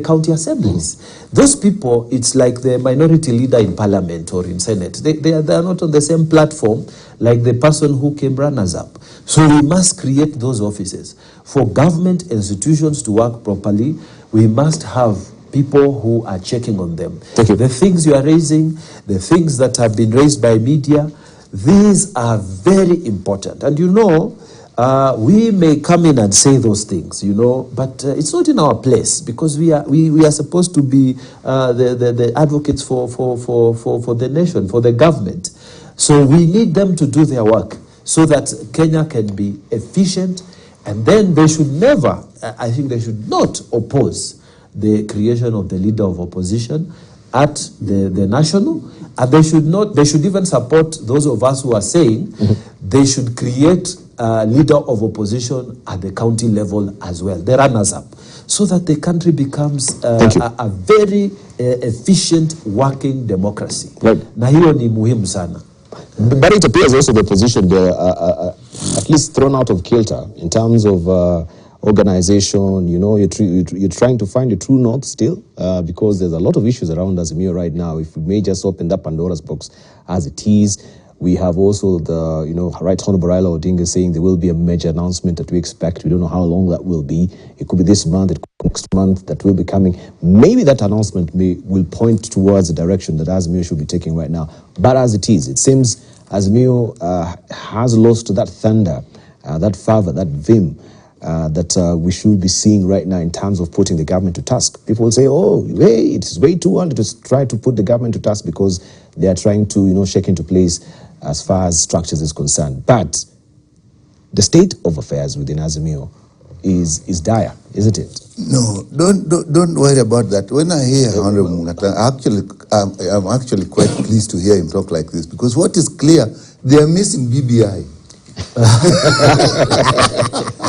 county assemblies. Those people, it's like the minority leader in parliament or in senate. They are not on the same platform like the person who came runners up. So we must create those offices. For government institutions to work properly, we must have people who are checking on them. The things you are raising, the things that have been raised by media, these are very important. And we may come in and say those things, but it's not in our place, because we are supposed to be the advocates for the nation, for the government. So we need them to do their work so that Kenya can be efficient, and then they should never, I think they should not oppose the creation of the leader of opposition at the national, and they should even support those of us who are saying they should create a leader of opposition at the county level as well, the runners-up, so that the country becomes a very efficient working democracy. Right. Na hiyo ni muhimu sana. But it appears also the opposition, they're at least thrown out of kilter in terms of organization. You're trying to find a true north still, because there's a lot of issues around Azimio right now. If we may just open that Pandora's box as it is. We have also the, Right Honorable Raila Odinga saying there will be a major announcement that we expect. We don't know how long that will be. It could be this month, it could be next month that will be coming. Maybe that announcement will point towards the direction that Azimio should be taking right now. But as it is, it seems Azimio has lost that thunder, that fervor, that vim that we should be seeing right now in terms of putting the government to task. People will say, oh, hey, it's way too early to try to put the government to task because they are trying to, shake into place as far as structures is concerned. But the state of affairs within Azimio is dire, isn't it? No, don't worry about that. When I hear Honorable Mungata, I'm actually quite pleased to hear him talk like this, because what is clear, they are missing BBI.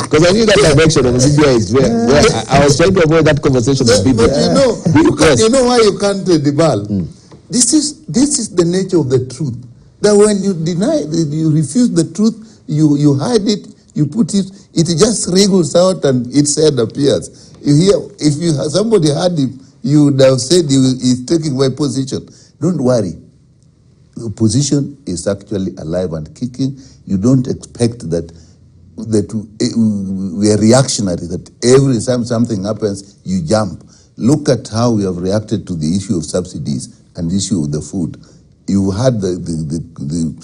Because I knew that direction of the BBI is where I was trying to avoid that conversation with BBI. But you know why you can't debal? This is the nature of the truth. That when you deny, you refuse the truth, you hide it, you put it, it just wriggles out and its head appears. If somebody had him, you would have said he's taking my position. Don't worry. The opposition is actually alive and kicking. You don't expect that we are reactionary, that every time something happens, you jump. Look at how we have reacted to the issue of subsidies and the issue of the food. You had the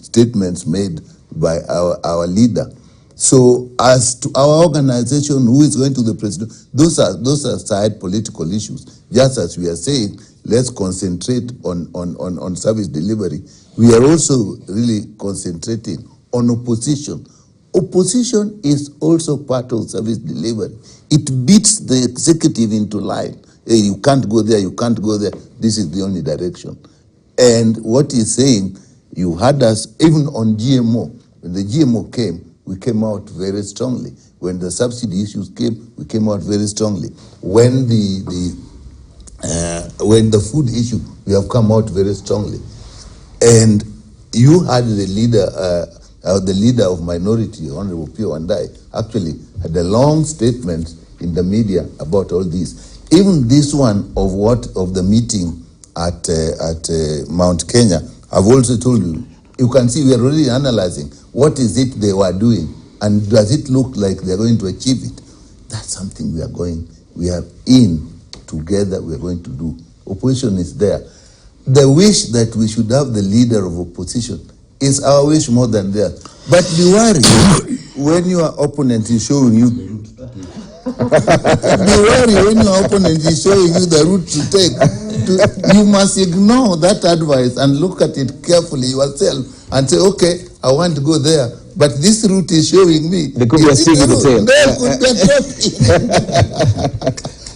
statements made by our leader. So as to our organization, who is going to the president, those are side political issues. Just as we are saying, let's concentrate on service delivery. We are also really concentrating on opposition. Opposition is also part of service delivery. It beats the executive into line. Hey, you can't go there, you can't go there. This is the only direction. And what he's saying, you had us, even on GMO, when the GMO came, we came out very strongly. When the subsidy issues came, we came out very strongly. When the food issue, we have come out very strongly. And you had the leader of minority, Honorable Pio Wandai, actually had a long statement in the media about all this. Even this one of the meeting at Mount Kenya, I've also told you, you can see we are already analyzing what is it they were doing, and does it look like they're going to achieve it? That's something we are in together, we are going to do. Opposition is there. The wish that we should have the leader of opposition is our wish more than theirs. But be worried when your opponent is showing you the route. Be worried when your opponent is showing you the route to take. You must ignore that advice and look at it carefully yourself and say, okay, I want to go there, but this route is showing me. There could be a sting in the tail. There could be a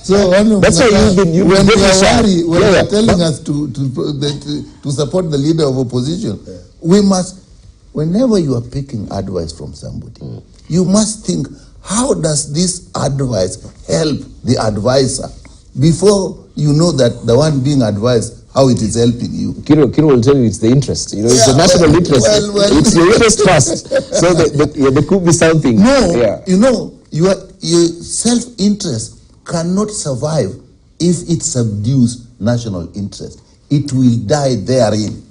So that's why when you are telling us to support the leader of opposition, we must, whenever you are picking advice from somebody, you must think, how does this advice help the advisor? Before you know that the one being advised, how it is helping you. Kiro will tell you it's the interest. You know, it's the national interest. It's your interest first. So there could be something. No, you know, your self-interest cannot survive if it subdues national interest. It will die therein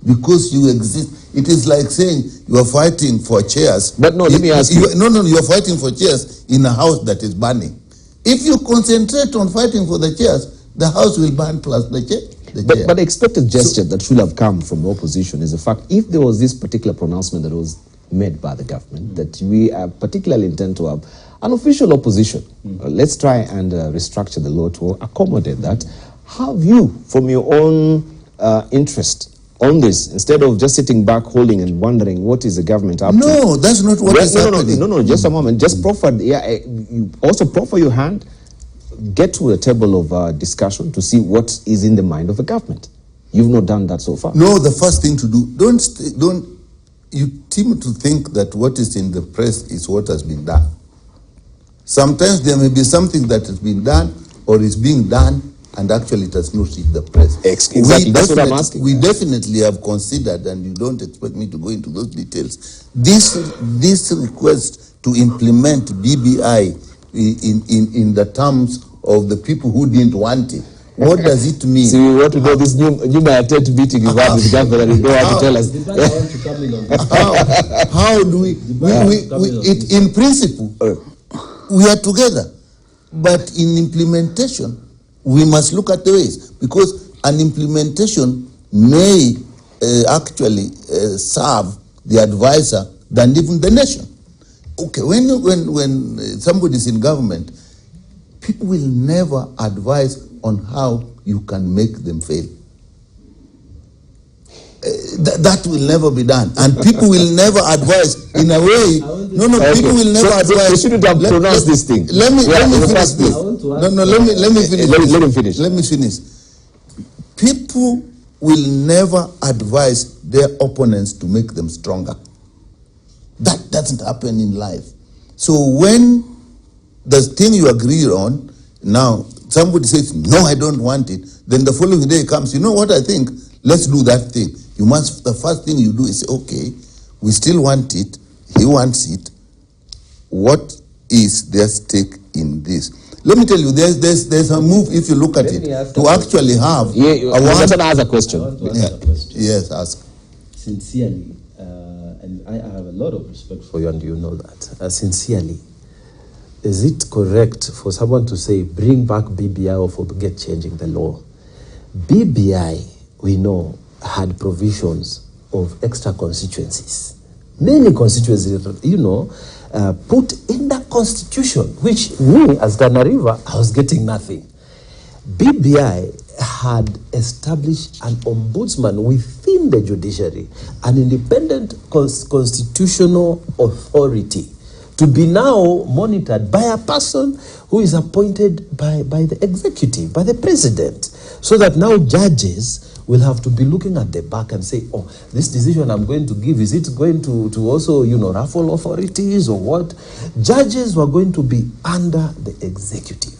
because you exist. It is like saying you are fighting for chairs. But no, let me ask you. No, you are fighting for chairs in a house that is burning. If you concentrate on fighting for the chairs, the house will burn plus the chair. But the expected gesture that should have come from the opposition is the fact, if there was this particular pronouncement that was made by the government, that we particularly intend to have an official opposition, let's try and restructure the law to accommodate that. Have you, from your own interest on this, instead of just sitting back holding and wondering what is the government up to? No, that's not what is happening. No, just a moment. Just proffer, you also proffer your hand, get to a table of discussion to see what is in the mind of the government. You've not done that so far. No, the first thing to do, don't you seem to think that what is in the press is what has been done. Sometimes there may be something that has been done or is being done and actually it has not hit the press. Exactly, that's what I'm asking. We definitely have considered, and you don't expect me to go into those details, this request to implement BBI in the terms of the people who didn't want it. What does it mean? So we want to know this new tent meeting you had with the government, and you don't have to tell us. How do we in principle, we are together. But in implementation, we must look at the ways, because an implementation may actually serve the advisor than even the nation. Okay, when somebody is in government, people will never advise on how you can make them fail. That will never be done, and people will never advise in a way. People will never advise. You shouldn't have pronounced this thing. Let me finish this. Let me finish. Let him finish. Let me finish. People will never advise their opponents to make them stronger. That doesn't happen in life. So when the thing you agree on, now somebody says, no, I don't want it, then the following day comes, you know what I think? Let's do that thing. The first thing you do is say, okay, we still want it, he wants it. What is their stake in this? Let me tell you, there's a move, if you look at it, to actually have a question. Yes, ask. Sincerely, and I have a lot of respect for you, and you know that. Sincerely, is it correct for someone to say, bring back BBI or forget changing the law? BBI, we know, had provisions of extra constituencies. Many constituencies, put in the constitution, which me, as Tana River, I was getting nothing. BBI had established an ombudsman within the judiciary, an independent constitutional authority, to be now monitored by a person who is appointed by the executive, by the president, so that now judges will have to be looking at the back and say, oh, this decision I'm going to give, is it going to also, ruffle authorities or what? Judges were going to be under the executive.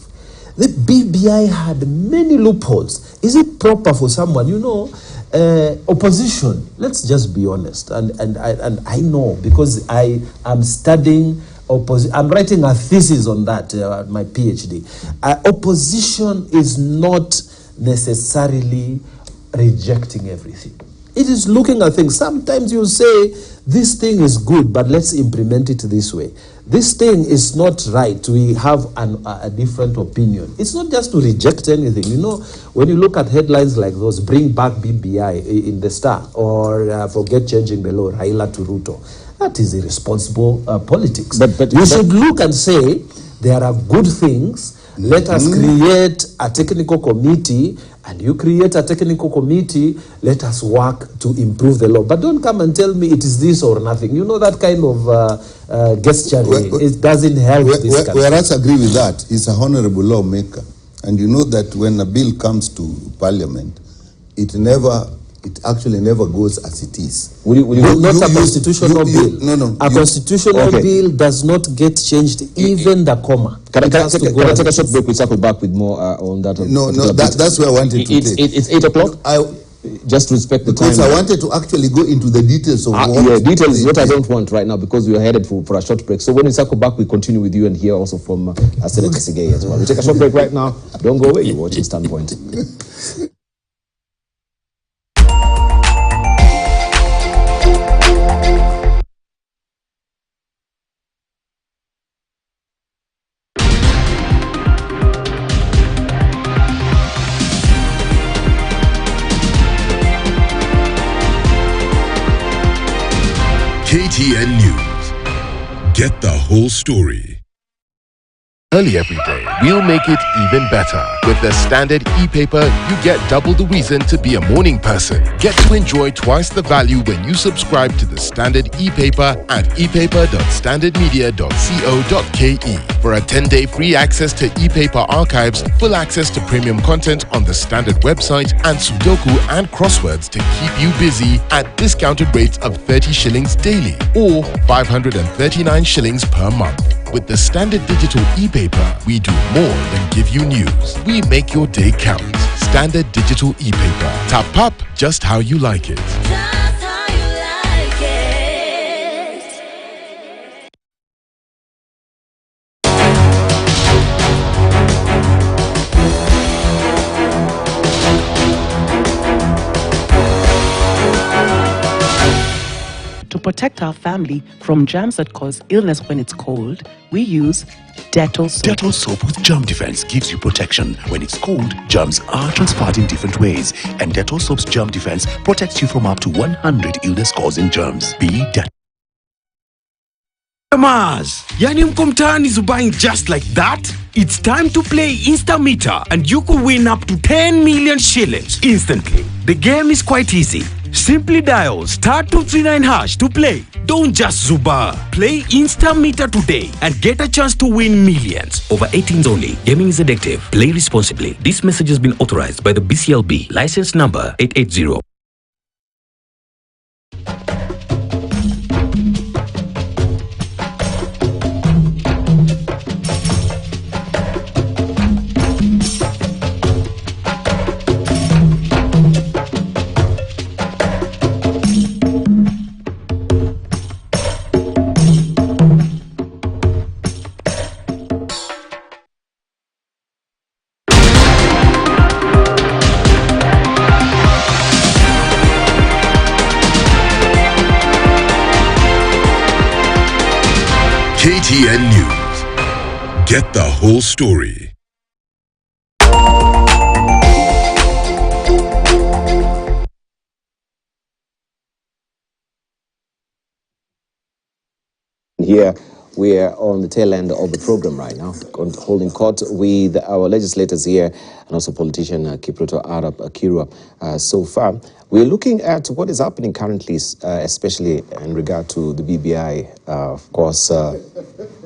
The BBI had many loopholes. Is it proper for someone, opposition? Let's just be honest. And I know, because I am studying I'm writing a thesis on that, my PhD. Opposition is not necessarily rejecting everything. It is looking at things. Sometimes you say, this thing is good, but let's implement it this way. This thing is not right. We have a different opinion. It's not just to reject anything. When you look at headlines like those, bring back BBI in the Star, or forget changing the law, Raila to Ruto, that is irresponsible politics. But you should look and say, there are good things. Let us create a technical committee, and you create a technical committee, let us work to improve the law. But don't come and tell me it is this or nothing. That kind of gesturing, it doesn't help this country. Whereas I agree with that, he's a honorable lawmaker. And you know that when a bill comes to parliament, it never it actually never goes as it is. Not a constitutional bill. No. A constitutional bill does not get changed, even the comma. Can I take a short break? We circle back with more on that. No, that's where I wanted to take. It's 8 o'clock. Just respect the time. Because I wanted to actually go into the details of details is what I don't want right now, because we are headed for a short break. So when we circle back, we continue with you and hear also from Senator Sigei as well. We take a short break right now. Don't go away. You're watching Standpoint. KTN News. Get the whole story. Early every day, we'll make it even better. With the Standard e-paper, you get double the reason to be a morning person. Get to enjoy twice the value when you subscribe to the Standard e-paper at epaper.standardmedia.co.ke. For a 10-day free access to e-paper archives, full access to premium content on the Standard website, and Sudoku and crosswords to keep you busy at discounted rates of 30 shillings daily or 539 shillings per month. With the Standard Digital e-paper, we do more than give you news. We make your day count. Standard Digital e-paper. Tap up just how you like it. Just how you like it. To protect our family from germs that cause illness when it's cold, we use Dettol soap. Dettol soap with germ defense gives you protection. When it's cold, germs are transferred in different ways, and Dettol soap's germ defense protects you from up to 100 illness-causing germs. Be Dettol. Mars, yani mko mtaani buying just like that? It's time to play Instameter and you could win up to 10 million shillings instantly. The game is quite easy. Simply dial *239# to play. Don't just zuba. Play Instameter today and get a chance to win millions. Over 18s only. Gaming is addictive. Play responsibly. This message has been authorized by the BCLB. License number 880. KTN News. Get the whole story. Here we are on the tail end of the program right now, holding court with our legislators here and also politician Kipruto Arap Akirwa. So far, we're looking at what is happening currently, especially in regard to the BBI, of course,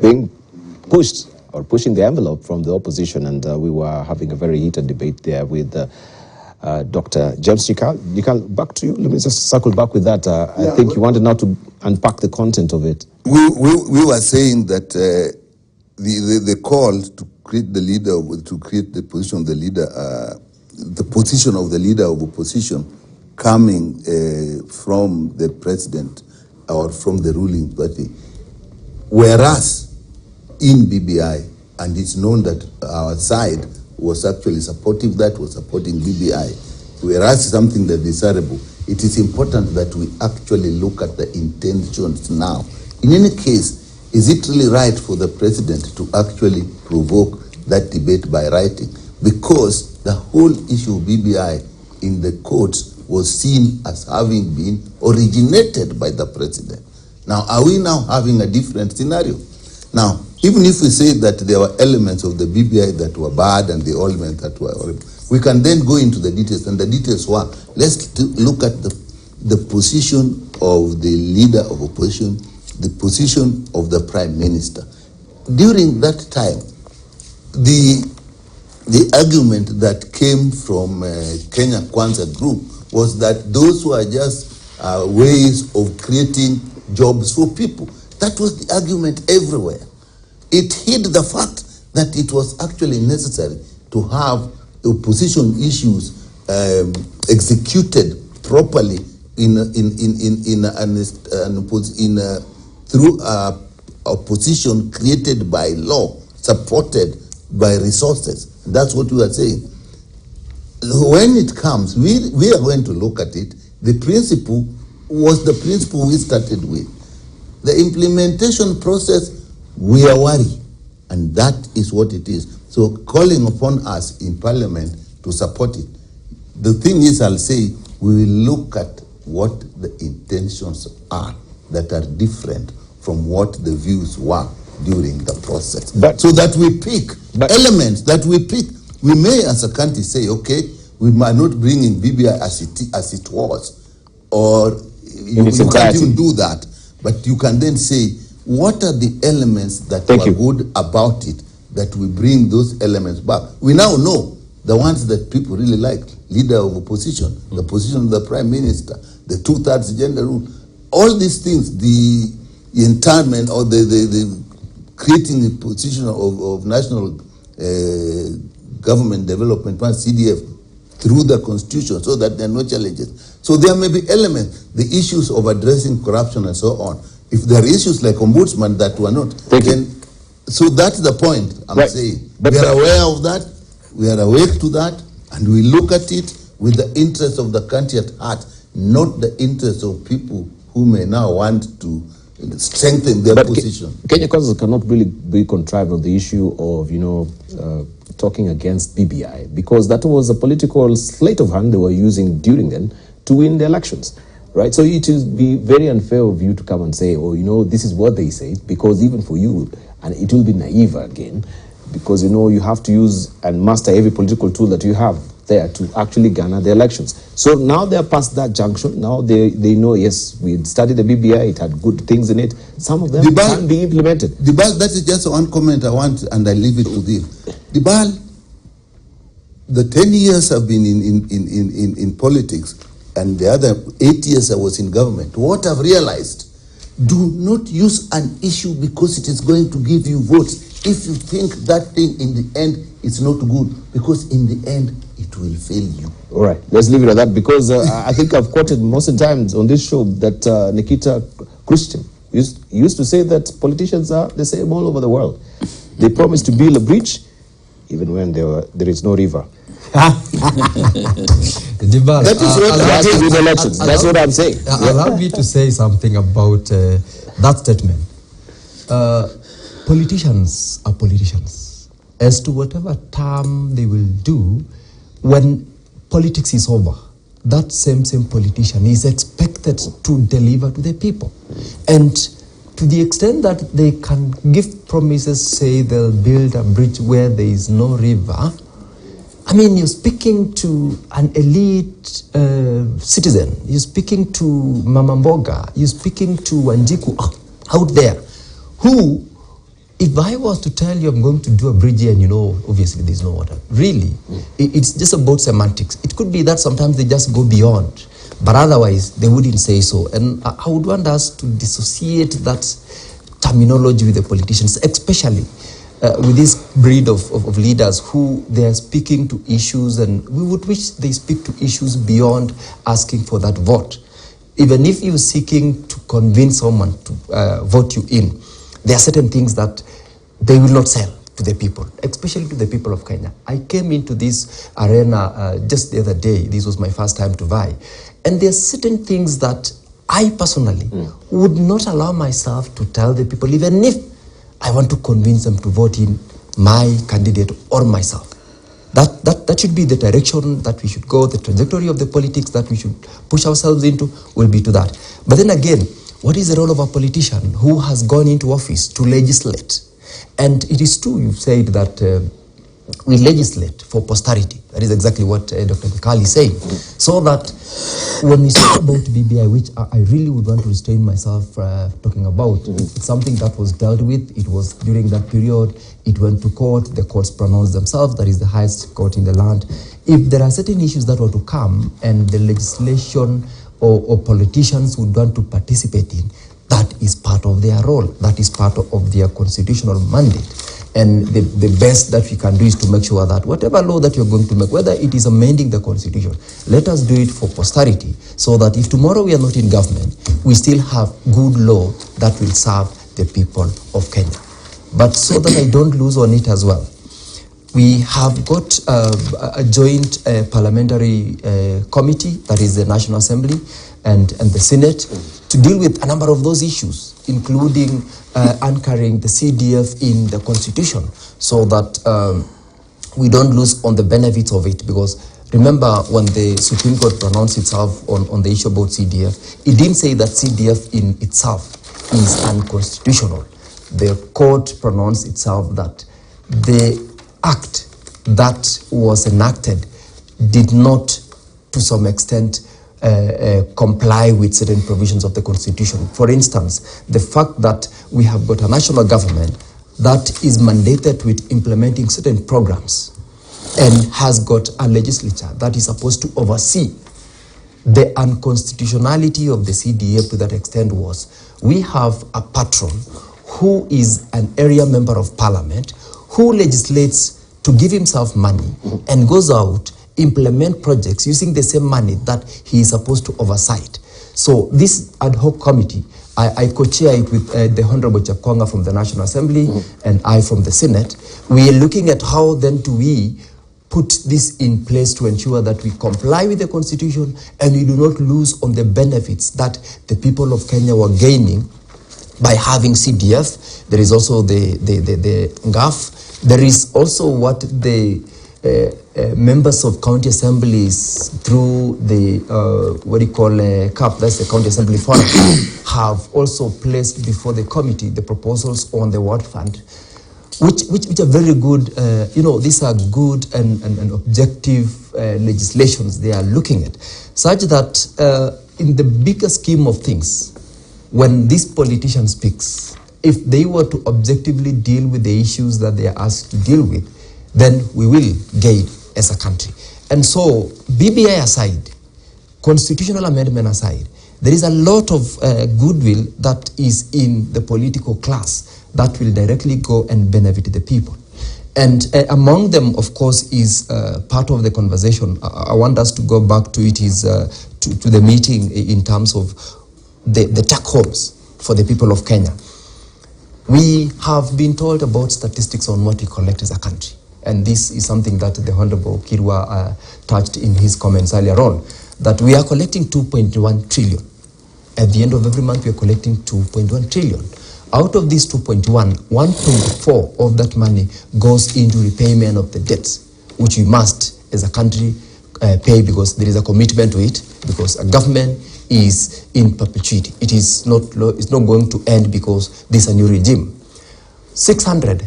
being pushed or pushing the envelope from the opposition. And we were having a very heated debate there with Dr. James Nikal. Back to you. Let me just circle back with that. I think you wanted now to unpack the content of it. We were saying that the call to create the leader, to create the position of the leader, the position of the leader of opposition coming from the president or from the ruling party. Whereas in BBI, and it's known that our side was actually supporting that, was supporting BBI, whereas something that is desirable, it is important that we actually look at the intentions now. In any case, is it really right for the president to actually provoke that debate by writing? Because the whole issue of BBI in the courts was seen as having been originated by the president. Now, are we now having a different scenario? Now, even if we say that there were elements of the BBI that were bad and the elements that were horrible, we can then go into the details, and the details were, let's look at the position of the leader of opposition, the position of the prime minister. During that time, the argument that came from Kenya Kwanza group was that those were just ways of creating jobs for people. That was the argument everywhere. It hid the fact that it was actually necessary to have opposition issues executed properly through opposition created by law, supported by resources. That's what we are saying. When it comes, we are going to look at it. The principle was the principle we started with. The implementation process, we are worried, and that is what it is. So calling upon us in Parliament to support it. The thing is, I'll say, we will look at what the intentions are that are different from what the views were during the process. So that we pick elements that we pick. We may, as a country, say, okay, we might not bring in BBI as it was, or you can't even do that. But you can then say, what are the elements that were good about it, that we bring those elements back? We now know the ones that people really like: leader of opposition, the position of the prime minister, the 2/3 gender rule, all these things, the internment or the creating a position of national government development plan, CDF, through the constitution, so that there are no challenges. So there may be elements, the issues of addressing corruption and so on. If there are issues like ombudsman that were not, so that's the point I'm saying. We are aware of that, we are awake to that, and we look at it with the interest of the country at heart, not the interest of people who may now want to strengthen their position. Kenya Council cannot really be contrived on the issue of, talking against BBI, because that was a political sleight of hand they were using during then to win the elections, right? So it will be very unfair of you to come and say, oh, this is what they say, because even for you, and it will be naive again, because, you have to use and master every political tool that you have there to actually garner the elections. So now they're past that junction. Now they know, yes, we studied the BBI, it had good things in it. Some of them can be implemented. That is just one comment I want, and I leave it to them. The 10 years I've been in politics, and the other 8 years I was in government, what I've realized, do not use an issue because it is going to give you votes if you think that thing in the end is not good, because in the end it will fail you. All right, let's leave it at that, because I think I've quoted most of the times on this show that Nikita Christian used to say that politicians are the same all over the world. They promise to build a bridge even when there is no river. That is what happened with elections. That's what I'm saying. Allow me to say something about that statement. Politicians are politicians. As to whatever term they will do, when politics is over, that same politician is expected to deliver to the people. And to the extent that they can give promises, say they'll build a bridge where there is no river, I mean, you're speaking to an elite citizen, you're speaking to Mama Mboga, you're speaking to Wanjiku out there, who, if I was to tell you I'm going to do a bridge here and obviously there's no water, really, it's just about semantics. It could be that sometimes they just go beyond, but otherwise they wouldn't say so. And I would want us to dissociate that terminology with the politicians, especially with this breed of leaders who they are speaking to issues, and we would wish they speak to issues beyond asking for that vote. Even if you're seeking to convince someone to vote you in, there are certain things that they will not sell to the people, especially to the people of Kenya. I came into this arena just the other day. This was my first time to vie. And there are certain things that I personally would not allow myself to tell the people, even if I want to convince them to vote in my candidate or myself. That should be the direction that we should go. The trajectory of the politics that we should push ourselves into will be to that. But then again, what is the role of a politician who has gone into office to legislate? And it is true, you've said that we legislate for posterity. That is exactly what Dr. Mikali is saying. So that when we speak about BBI, which I really would want to restrain myself talking about, it's something that was dealt with. It was during that period. It went to court. The courts pronounced themselves. That is the highest court in the land. If there are certain issues that were to come and the legislation or politicians would want to participate in, that is part of their role. That is part of their constitutional mandate. And the best that we can do is to make sure that whatever law that you're going to make, whether it is amending the constitution, let us do it for posterity, so that if tomorrow we are not in government, we still have good law that will serve the people of Kenya. But so that I don't lose on it as well, we have got a joint parliamentary committee, that is the National Assembly and the Senate, to deal with a number of those issues, including anchoring the CDF in the Constitution, so that we don't lose on the benefits of it. Because remember, when the Supreme Court pronounced itself on the issue about CDF, it didn't say that CDF in itself is unconstitutional. The court pronounced itself that the act that was enacted did not, to some extent, comply with certain provisions of the Constitution. For instance, the fact that we have got a national government that is mandated with implementing certain programs and has got a legislature that is supposed to oversee the unconstitutionality of the CDF to that extent was, we have a patron who is an area member of parliament who legislates to give himself money and goes out, implement projects using the same money that he is supposed to oversight. So this ad hoc committee, I co-chair it with the Honorable Chakwanga from the National Assembly and I from the Senate. We are looking at how then do we put this in place to ensure that we comply with the Constitution and we do not lose on the benefits that the people of Kenya were gaining by having CDF. There is also the NGAF. There is also what the members of county assemblies through the what do you call CAP, that's the County Assembly Forum, have also placed before the committee the proposals on the Ward Fund, which are very good. These are good and objective legislations they are looking at, such that in the bigger scheme of things, when this politician speaks, if they were to objectively deal with the issues that they are asked to deal with, then we will gain as a country. And so, BBI aside, constitutional amendment aside, there is a lot of goodwill that is in the political class that will directly go and benefit the people. And among them, of course, is part of the conversation. I want us to go back to it, is to the meeting in terms of the take homes for the people of Kenya. We have been told about statistics on what we collect as a country. And this is something that the Honorable Kirwa touched in his comments earlier on, that we are collecting 2.1 trillion. At the end of every month, we are collecting 2.1 trillion. Out of this 2.1, 1.4 of that money goes into repayment of the debts, which we must, as a country, pay, because there is a commitment to it, because a government is in perpetuity. It's not going to end because this is a new regime. 600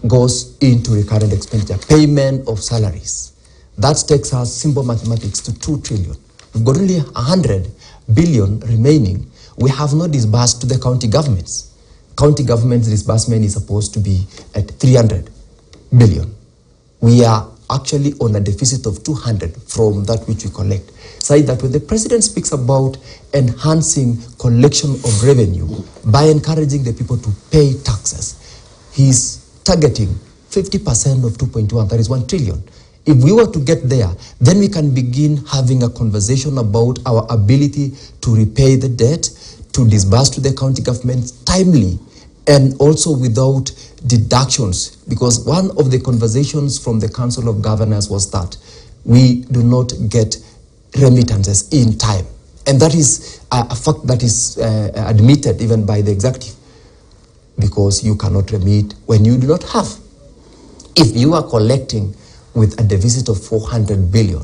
goes into recurrent expenditure, payment of salaries. That takes us, simple mathematics, to 2 trillion. We've got only 100 billion remaining. We have not disbursed to the county governments. County governments' disbursement is supposed to be at 300 billion. We are actually on a deficit of 200 from that which we collect. So that when the president speaks about enhancing collection of revenue by encouraging the people to pay taxes, he's targeting 50% of 2.1, that is 1 trillion. If we were to get there, then we can begin having a conversation about our ability to repay the debt, to disburse to the county government timely, and also without deductions. Because one of the conversations from the Council of Governors was that we do not get remittances in time. And that is a fact that is admitted even by the executive, because you cannot remit when you do not have. If you are collecting with a deficit of 400 billion,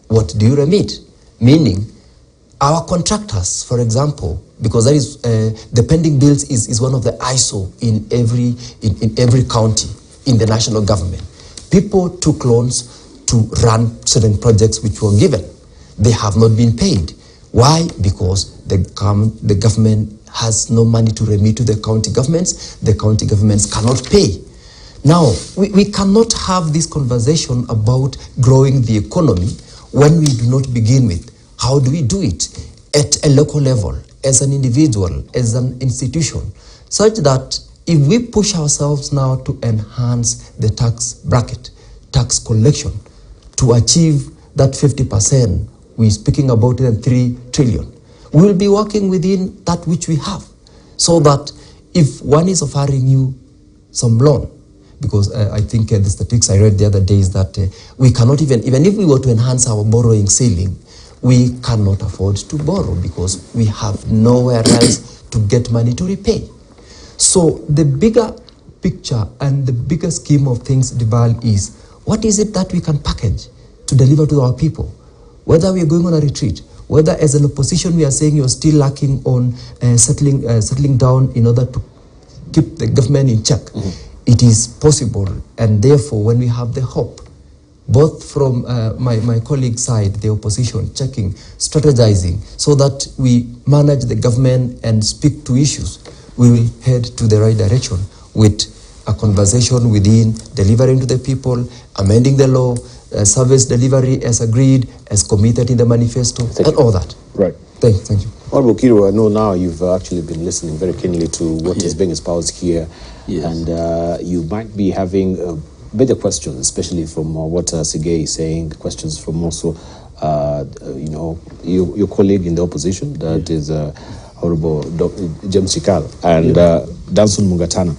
what do you remit? Meaning, our contractors, for example, because that is the pending bills is one of the ISO in every county in the national government. People took loans to run certain projects which were given. They have not been paid. Why? Because the government has no money to remit to the county governments. The county governments cannot pay. Now, we cannot have this conversation about growing the economy when we do not begin with how do we do it at a local level, as an individual, as an institution, such that if we push ourselves now to enhance the tax bracket, tax collection, to achieve that 50%, we're speaking about 3 trillion. We will be working within that which we have, so that if one is offering you some loan, because I think the statistics I read the other day is that we cannot even if we were to enhance our borrowing ceiling, we cannot afford to borrow because we have nowhere else to get money to repay. So the bigger picture and the bigger scheme of things, Dibal, is what is it that we can package to deliver to our people? Whether we are going on a retreat, whether as an opposition we are saying you're still lacking on settling down in order to keep the government in check. It is possible, and therefore when we have the hope, both from my colleague's side, the opposition, checking, strategizing, so that we manage the government and speak to issues, we will head to the right direction with a conversation within delivering to the people, amending the law, service delivery as agreed, as committed in the manifesto, and all that. Right. Thank you. Honorable Kiru, I know now you've actually been listening very keenly to what is being espoused here, and you might be having better questions, especially from what Sige is saying, questions from also, your colleague in the opposition, that is Honorable James Chikal, and Danson Mungatana.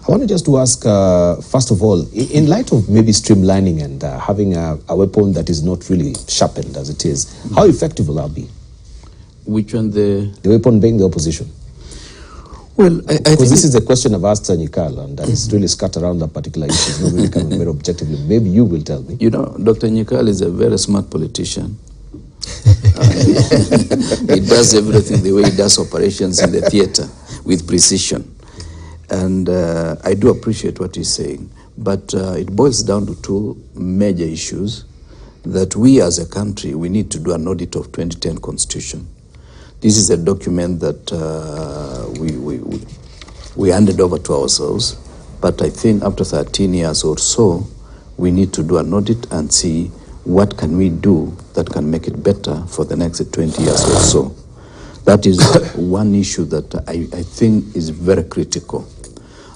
I wanted just to ask, first of all, in light of maybe streamlining and having a weapon that is not really sharpened as it is, how effective will that be? Which one? The weapon being the opposition. Well, because this is a question I've asked Nyikal, and it's really scattered around that particular issue. It's not really coming very objectively. Maybe you will tell me. You know, Dr. Nyikal is a very smart politician. He does everything the way he does operations in the theater with precision. And I do appreciate what he's saying. But it boils down to 2 major issues that we as a country, we need to do an audit of 2010 Constitution. This is a document that we handed over to ourselves, but I think after 13 years or so, we need to do an audit and see what can we do that can make it better for the next 20 years or so. That is one issue that I think is very critical.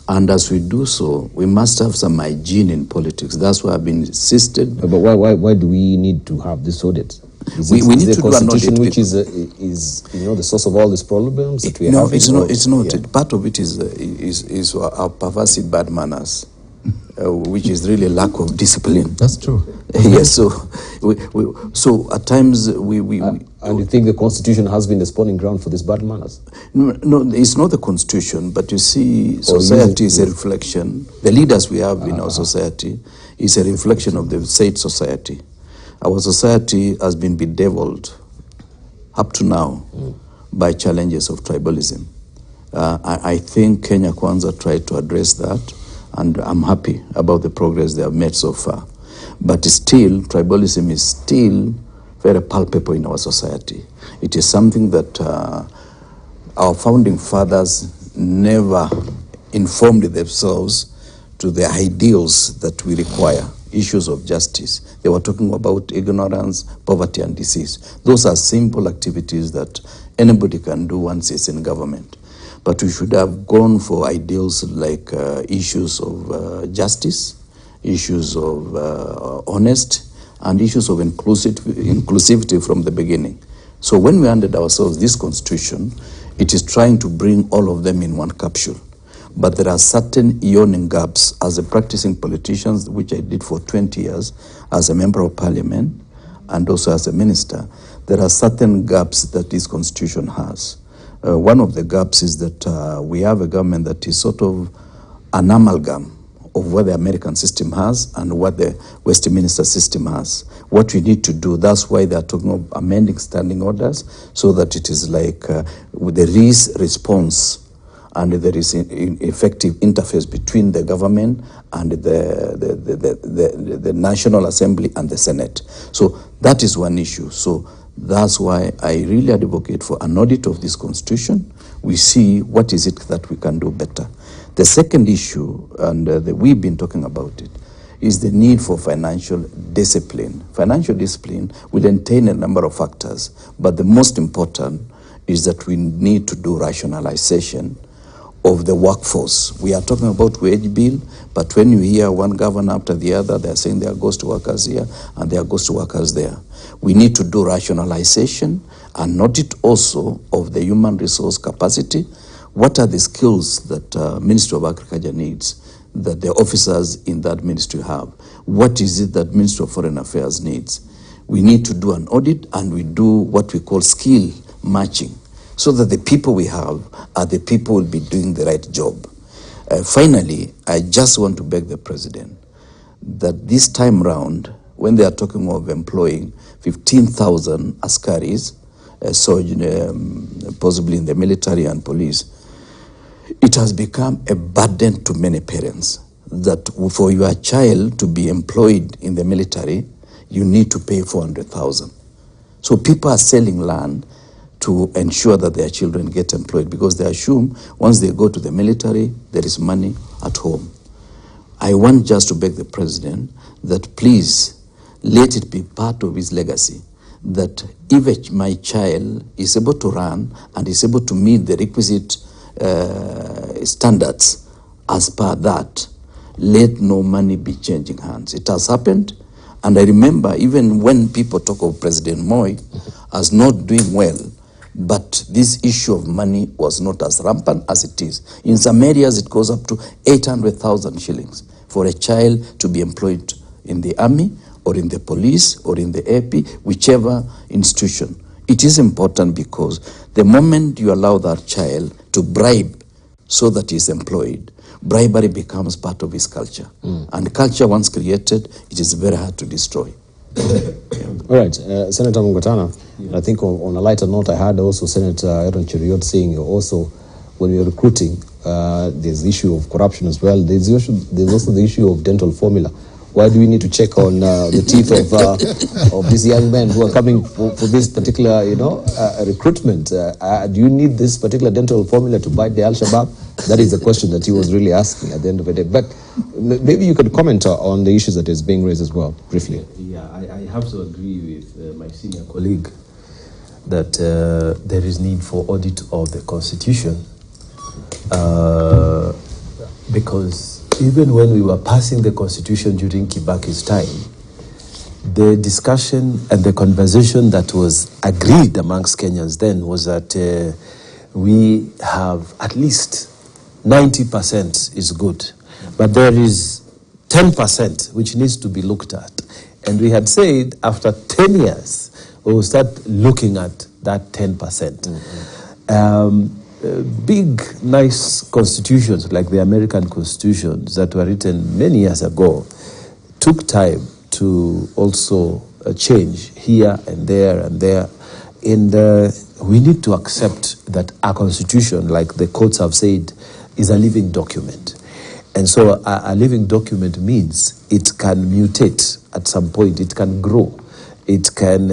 And as we do so, we must have some hygiene in politics. That's why I've been insisted. But why do we need to have this audit? We need to do an audit, which is the source of all these problems that we are having? It's not. Yeah. Part of it is our pervasive bad manners, which is really lack of discipline. That's true. Yes. So at times we and you think the Constitution has been the spawning ground for these bad manners? No, it's not the Constitution, but you see, society is a reflection. The leaders we have in our society is a reflection of the said society. Our society has been bedeviled up to now by challenges of tribalism. I think Kenya Kwanza tried to address that, and I'm happy about the progress they have made so far. But still, tribalism is still very palpable in our society. It is something that our founding fathers never informed themselves to the ideals that we require. Issues of justice. They were talking about ignorance, poverty, and disease. Those are simple activities that anybody can do once it's in government. But we should have gone for ideals like issues of justice, issues of honest, and issues of inclusivity from the beginning. So when we handed ourselves this constitution, it is trying to bring all of them in one capsule. But there are certain yawning gaps as a practicing politician, which I did for 20 years as a member of parliament and also as a minister. There are certain gaps that this constitution has. One of the gaps is that we have a government that is sort of an amalgam of what the American system has and what the Westminster system has. What we need to do, that's why they are talking of amending standing orders, so that it is like with the response and there is an effective interface between the government and the National Assembly and the Senate. So that is one issue. So that's why I really advocate for an audit of this constitution. We see what is it that we can do better. The second issue, and we've been talking about it, is the need for financial discipline. Financial discipline will entail a number of factors, but the most important is that we need to do rationalization of the workforce. We are talking about wage bill, but when you hear one governor after the other, they're saying there are ghost workers here and there are ghost workers there. We need to do rationalization and audit also of the human resource capacity. What are the skills that Ministry of Agriculture needs that the officers in that ministry have? What is it that Ministry of Foreign Affairs needs? We need to do an audit, and we do what we call skill matching, so that the people we have are the people who will be doing the right job. Finally, I just want to beg the President that this time round, when they are talking of employing 15,000 askaris, possibly in the military and police, it has become a burden to many parents that for your child to be employed in the military, you need to pay 400,000. So people are selling land to ensure that their children get employed because they assume once they go to the military, there is money at home. I want just to beg the President that please let it be part of his legacy that if my child is able to run and is able to meet the requisite standards as per that, let no money be changing hands. It has happened, and I remember even when people talk of President Moi as not doing well, but this issue of money was not as rampant as it is. In some areas, it goes up to 800,000 shillings for a child to be employed in the army or in the police or in the AP, whichever institution. It is important because the moment you allow that child to bribe so that he is employed, bribery becomes part of his culture. And culture once created, it is very hard to destroy. All right, Senator Mungatana, I think on a lighter note, I heard also Senator Aaron Cheriot saying also when you're recruiting, there's the issue of corruption as well. There's also the issue of dental formula. Why do we need to check on the teeth of these young men who are coming for this particular, recruitment? Do you need this particular dental formula to bite the Al-Shabaab? That is the question that he was really asking at the end of the day. But maybe you could comment on the issues that is being raised as well, briefly. Yeah, I have to agree with my senior colleague that there is need for audit of the Constitution because even when we were passing the Constitution during Kibaki's time, the discussion and the conversation that was agreed amongst Kenyans then was that we have at least 90% is good, but there is 10% which needs to be looked at. And we had said after 10 years, we will start looking at that 10%. Big, nice constitutions like the American constitutions that were written many years ago took time to also change here and there and there. And we need to accept that our constitution, like the courts have said, is a living document. And so a living document means it can mutate at some point, it can grow, it can,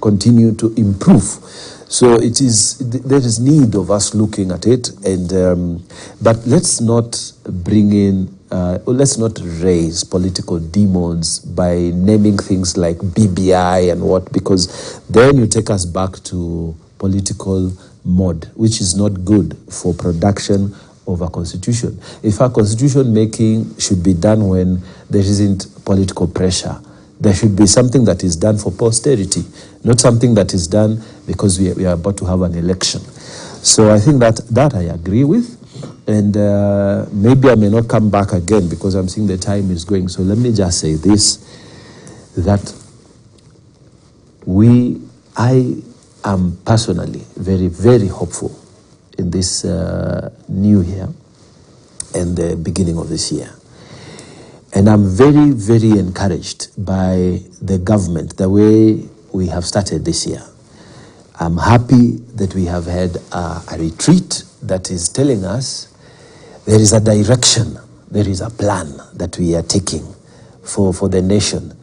continue to improve. So there is need of us looking at it, and but let's not bring in, let's not raise political demons by naming things like BBI and what, because then you take us back to political mode, which is not good for production of a constitution. If our constitution making should be done when there isn't political pressure, there should be something that is done for posterity, not something that is done because we are about to have an election. So I think that I agree with, and maybe I may not come back again because I'm seeing the time is going. So let me just say this, that I am personally very, very hopeful in this new year and the beginning of this year. And I'm very, very encouraged by the government, the way we have started this year. I'm happy that we have had a retreat that is telling us there is a direction, there is a plan that we are taking for the nation,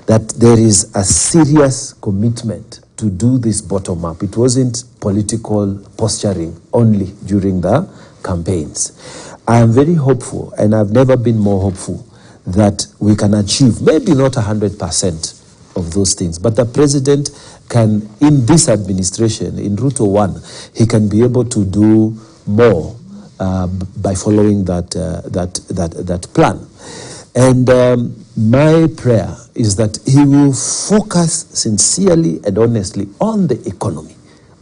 that there is a serious commitment to do this bottom up. It wasn't political posturing only during the campaigns. I am very hopeful, and I've never been more hopeful, that we can achieve, maybe not 100% of those things, but the president can, in this administration, in Ruto 1, he can be able to do more by following that plan. And my prayer is that he will focus sincerely and honestly on the economy.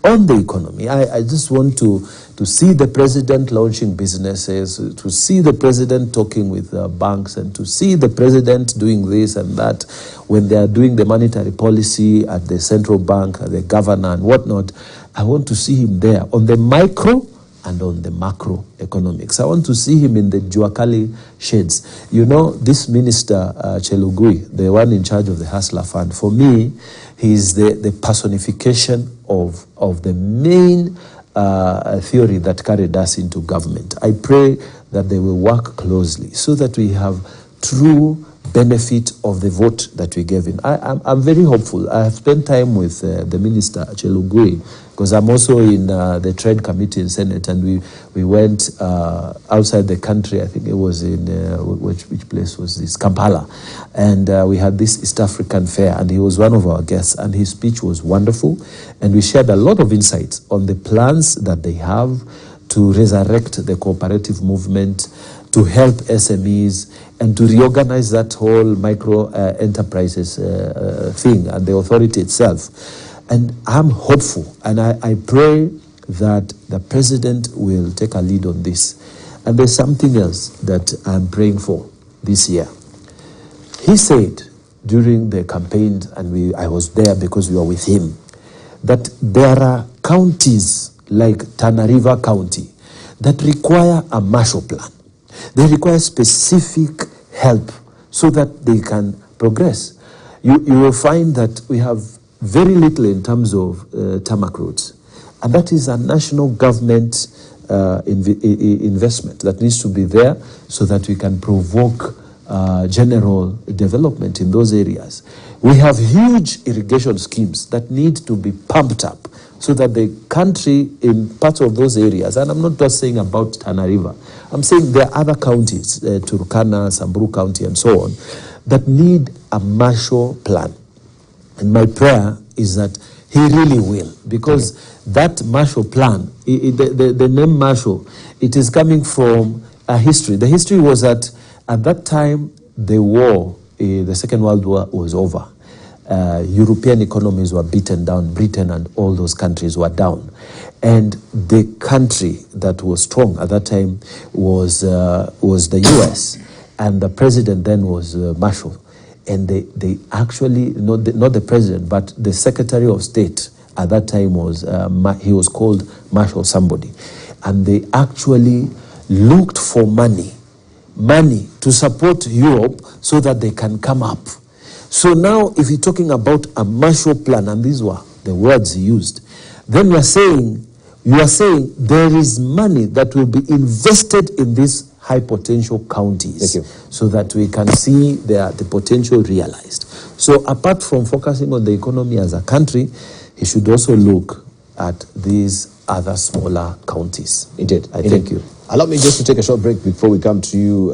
On the economy. I just want to see the president launching businesses, to see the president talking with banks, and to see the president doing this and that when they are doing the monetary policy at the central bank, the governor and whatnot. I want to see him there on the micro and on the macro economics. I want to see him in the Juakali shades. You know, this minister, Chelugui, the one in charge of the Hustler Fund, for me, he's the personification of the main theory that carried us into government. I pray that they will work closely so that we have true benefit of the vote that we gave in. I'm very hopeful. I have spent time with the minister, Chelugui, because I'm also in the trade committee in Senate, and we went outside the country. I think it was in, which place was this? Kampala. And we had this East African fair, and he was one of our guests, and his speech was wonderful. And we shared a lot of insights on the plans that they have to resurrect the cooperative movement, to help SMEs, and to reorganize that whole micro enterprises thing and the authority itself. And I'm hopeful, and I pray that the president will take a lead on this. And there's something else that I'm praying for this year. He said during the campaign, and I was there because we were with him, that there are counties like Tana River County that require a Marshall Plan. They require specific help so that they can progress. You will find that we have very little in terms of tarmac roads. And that is a national government investment that needs to be there so that we can provoke general development in those areas. We have huge irrigation schemes that need to be pumped up so that the country in parts of those areas, and I'm not just saying about Tana River, I'm saying there are other counties, Turkana, Samburu County, and so on, that need a Marshall Plan. And my prayer is that he really will, because that Marshall Plan, the name Marshall, it is coming from a history. The history was that at that time, the war, the Second World War was over. European economies were beaten down. Britain and all those countries were down. And the country that was strong at that time was the US. And the president then was Marshall. And they actually, not the president, but the Secretary of State at that time was, he was called Marshall somebody. And they actually looked for money to support Europe so that they can come up. So now, if you're talking about a Marshall Plan, and these were the words he used, then you are saying there is money that will be invested in these high potential counties so that we can see the potential realized. So apart from focusing on the economy as a country, he should also look at these other smaller counties. Indeed. Thank you. Allow me just to take a short break before we come to you,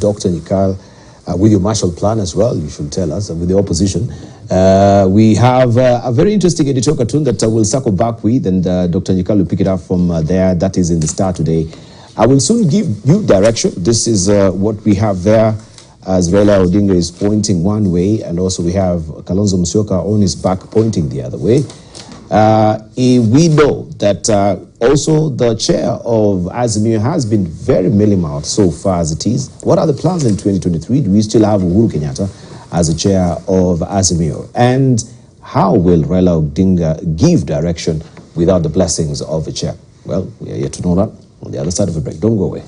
Dr. Nyikal, with your Marshall Plan as well, you should tell us, and with the opposition. We have a very interesting editorial cartoon that we'll circle back with, and Dr. Nyikal will pick it up from there. That is in the Star today. I will soon give you direction. This is what we have there, as Raila Odinga is pointing one way, and also we have Kalonzo Musyoka on his back pointing the other way. We know that also the chair of Azimio has been very mealy-mouthed so far as it is. What are the plans in 2023? Do we still have Uhuru Kenyatta as the chair of Azimio? And how will Raila Odinga give direction without the blessings of the chair? Well, we are yet to know that on the other side of the break. Don't go away.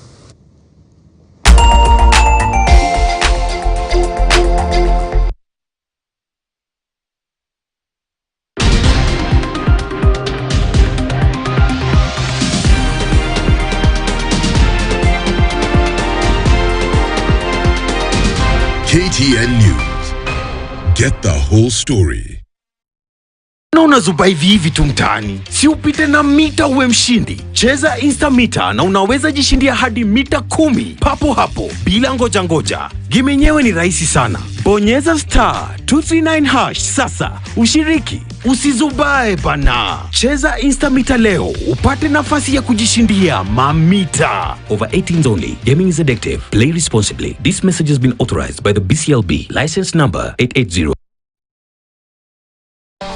Get the whole story. Na unazuba hivi tu mtaani, si upite na mita uwe mshindi. Cheza Instamita na unaweza jishindia hadi mita 10 papo hapo bila ngoja. Game yenyewe ni rahisi sana. Bonyeza *239# sasa ushiriki. Usizubae bana. Cheza Instamita leo upate nafasi ya kujishindia mamita. Over 18s only. Gaming is addictive. Play responsibly. This message has been authorized by the BCLB. License number 880.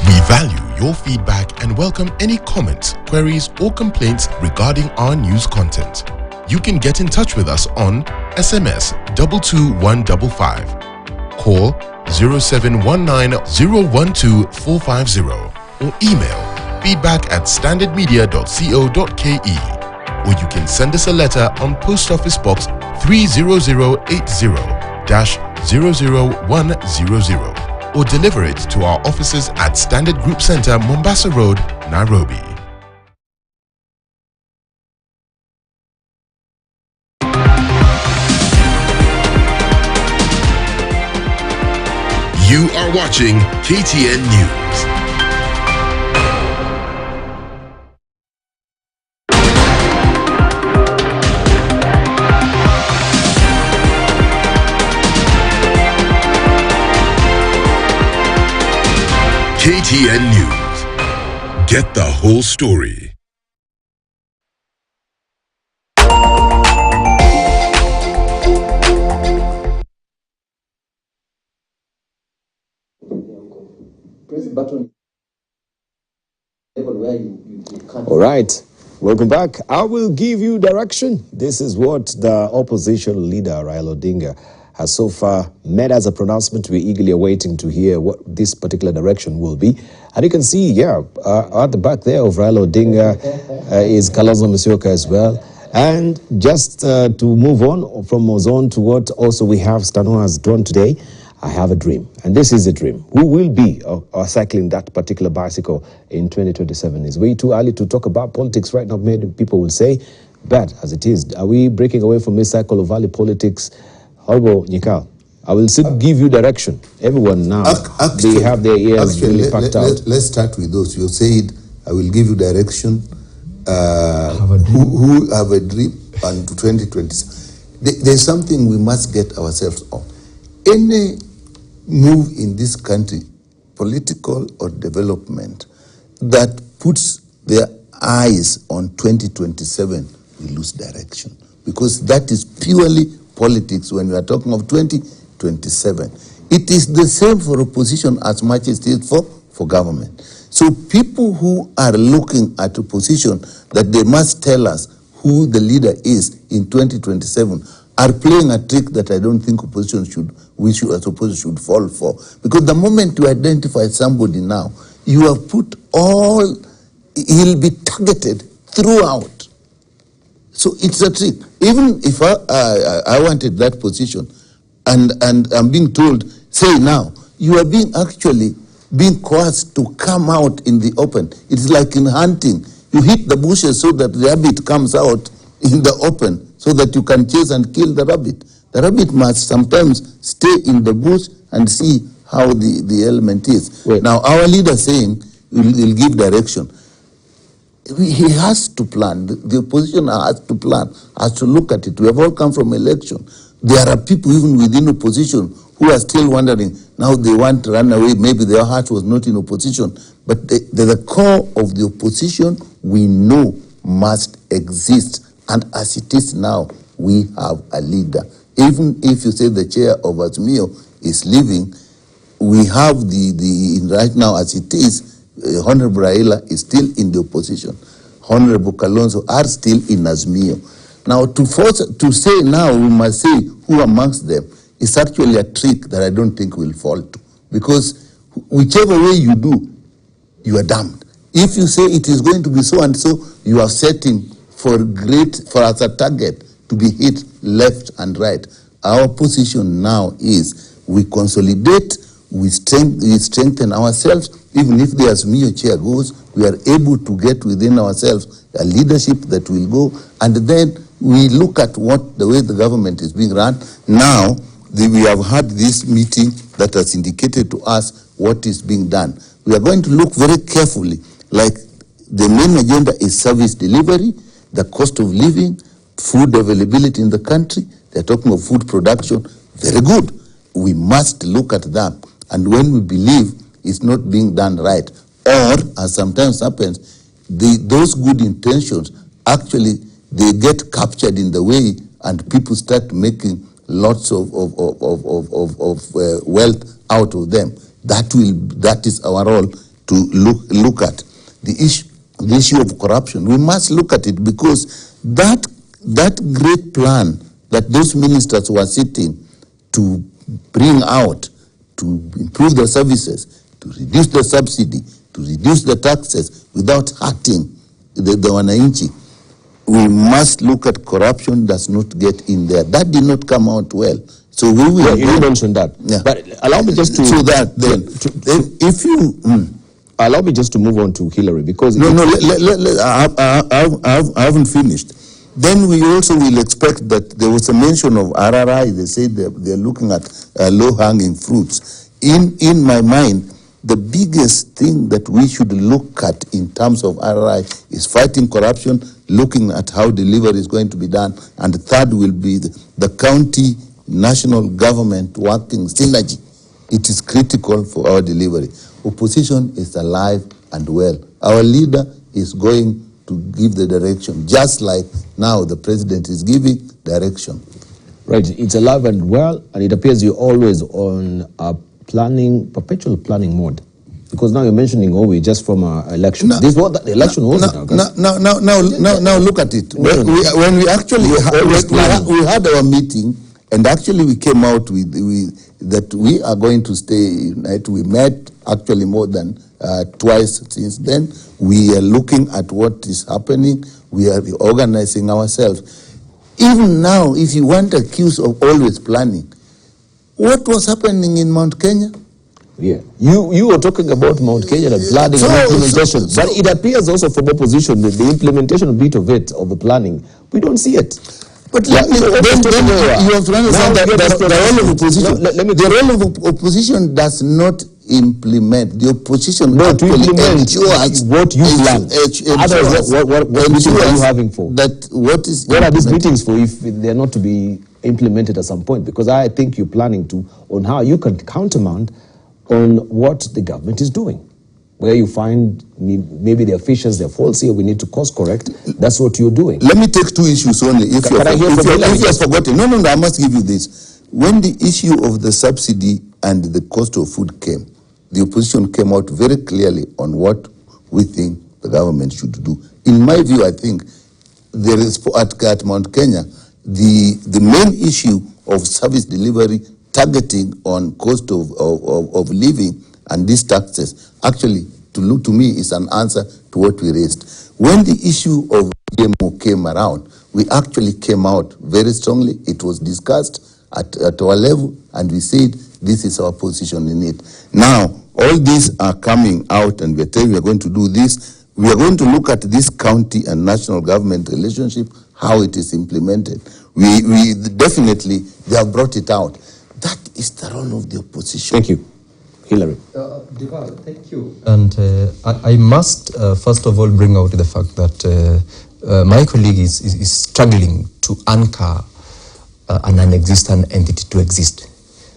We value your feedback and welcome any comments, queries, or complaints regarding our news content. You can get in touch with us on SMS 22155, call 0719-012-450, or email feedback@standardmedia.co.ke, or you can send us a letter on Post Office Box 30080-00100, or deliver it to our offices at Standard Group Center, Mombasa Road, Nairobi. You are watching KTN News. KTN News. Get the whole story. Press the button. All right, welcome back. I will give you direction. This is what the opposition leader Raila Odinga has so far made as a pronouncement. We're eagerly awaiting to hear what this particular direction will be. And you can see, at the back there of Raila Odinga is Kalonzo Musyoka as well. And just to move on from Mozon to what also we have Stano has done today, I have a dream. And this is a dream. Who will be cycling that particular bicycle in 2027? It's way too early to talk about politics right now. Many people will say, bad as it is. Are we breaking away from this cycle of valley politics? Horrible, Nikal. I will still give you direction. Everyone now, they have their ears really packed out. Let's start with those. You said, I will give you direction. Who have a dream and 2020. There's something we must get ourselves on. Any move in this country, political or development, that puts their eyes on 2027, we lose direction. Because that is purely politics when we are talking of 2027. It is the same for opposition as much as it is for government. So people who are looking at opposition that they must tell us who the leader is in 2027 are playing a trick that I don't think opposition should fall for. Because the moment you identify somebody now, you have put he'll be targeted throughout. So it's a trick. Even if I wanted that position and I'm being told, say now, you are being coerced to come out in the open. It's like in hunting. You hit the bushes so that the rabbit comes out in the open so that you can chase and kill the rabbit. The rabbit must sometimes stay in the bush and see how the element is. Wait. Now, our leader saying he'll give direction. He has to plan. The opposition has to plan, has to look at it. We have all come from election. There are people even within opposition who are still wondering, now they want to run away. Maybe their heart was not in opposition. But the core of the opposition we know must exist. And as it is now, we have a leader. Even if you say the chair of Azimio is leaving, we have right now as it is, Honorable Raila is still in the opposition. Honorable Kalonzo are still in Azimio. Now to say now we must say who amongst them is actually a trick that I don't think will fall to. Because whichever way you do, you are damned. If you say it is going to be so and so, you are setting for as a target to be hit left and right. Our position now is we consolidate, we strengthen ourselves. Even if the Azimio chair goes, we are able to get within ourselves a leadership that will go, and then we look at the way the government is being run. Now, we have had this meeting that has indicated to us what is being done. We are going to look very carefully, like the main agenda is service delivery, the cost of living, food availability in the country. They're talking of food production. Very good. We must look at that. And when we believe it's not being done right, or, as sometimes happens, those good intentions, actually, they get captured in the way and people start making lots of wealth out of them. That is our role to look at. The issue of corruption, we must look at it, because that great plan that those ministers were sitting to bring out, to improve the services, to reduce the subsidy, to reduce the taxes without hurting the wananchi, we must look at corruption does not get in there. That did not come out well. So we will. You mentioned that. Yeah. But allow me just to. So that then, if you. Allow me just to move on to Hillary, because. No, I haven't finished. Then we also will expect that there was a mention of RRI. They said they're looking at low-hanging fruits. In my mind, the biggest thing that we should look at in terms of RRI is fighting corruption, looking at how delivery is going to be done, and the third will be the county national government working synergy. It is critical for our delivery. Opposition is alive and well. Our leader is going to give the direction, just like now the president is giving direction. Right, it's alive and well, and it appears you're always on a perpetual planning mode. Because now you're mentioning Owi just from an election. This is what the election was. Now look at it. When we actually we had our meeting, and actually we came out with that we are going to stay united. We met actually more than twice since then. We are looking at what is happening. We are organizing ourselves. Even now, if you want to accuse of always planning, what was happening in Mount Kenya? Yeah, you were talking about Mount Kenya and planning and implementation, but it appears also from opposition that the implementation bit of it, of the planning, we don't see it. But then you have to understand that the role of opposition does not implement. The opposition to implement what you plan. What meetings are you having for? What are these meetings for if they're not to be implemented at some point? Because I think you're planning on how you can countermount on what the government is doing. Where you find maybe the officials, they're false here, we need to course correct. That's what you're doing. Let me take two issues only. If you have forgotten. No, I must give you this. When the issue of the subsidy and the cost of food came, the opposition came out very clearly on what we think the government should do. In my view, I think there is, at Mount Kenya, the main issue of service delivery targeting on cost of living and these taxes, actually, to me, is an answer to what we raised. When the issue of GMO came around, we actually came out very strongly. It was discussed at our level, and we said, this is our position in it. Now, all these are coming out, and we're telling we are going to do this. We are going to look at this county and national government relationship, how it is implemented. We definitely, they have brought it out. That is the role of the opposition. Thank you. Hillary. Deval, thank you. And I must, first of all, bring out the fact that my colleague is struggling to anchor an non-existent entity to exist.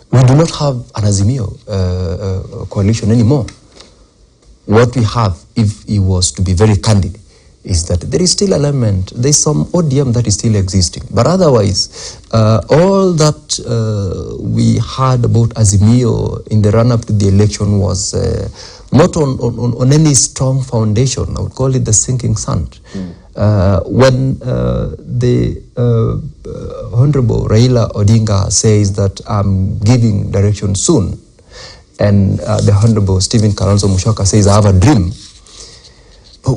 We do not have an Azimio coalition anymore. What we have, if he was to be very candid, is that there is still element, there is some ODM that is still existing. But otherwise, all that we heard about Azimio in the run-up to the election was not on any strong foundation. I would call it the sinking sand. When the Honorable Raila Odinga says that I'm giving direction soon, and the Honorable Stephen Kalonzo Musyoka says I have a dream,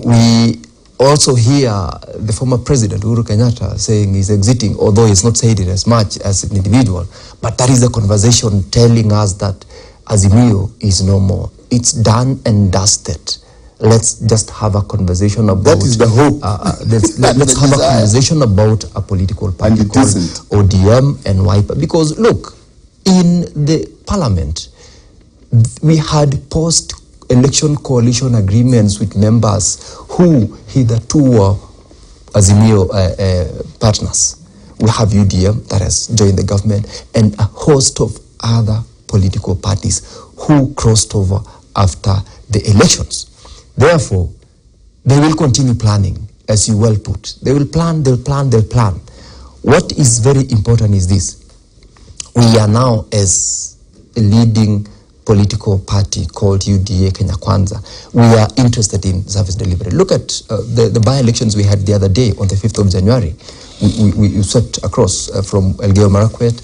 we also hear the former president, Uhuru Kenyatta, saying he's exiting, although he's not said it as much as an individual. But that is the conversation telling us that Azimio is no more. It's done and dusted. Let's just have a conversation about... That is the hope. Let's have a conversation about a political party called ODM and Wiper. Because, look, in the parliament, we had post-election coalition agreements with members who hitherto were Azimio partners. We have UDM that has joined the government and a host of other political parties who crossed over after the elections. Therefore, they will continue planning, as you well put. They will plan, they'll plan, they'll plan. What is very important is this. We are now, as a leading political party called UDA Kenya Kwanza, we are interested in service delivery. Look at the by-elections we had the other day on the 5th of January. We swept across from Elgeyo Marakwet,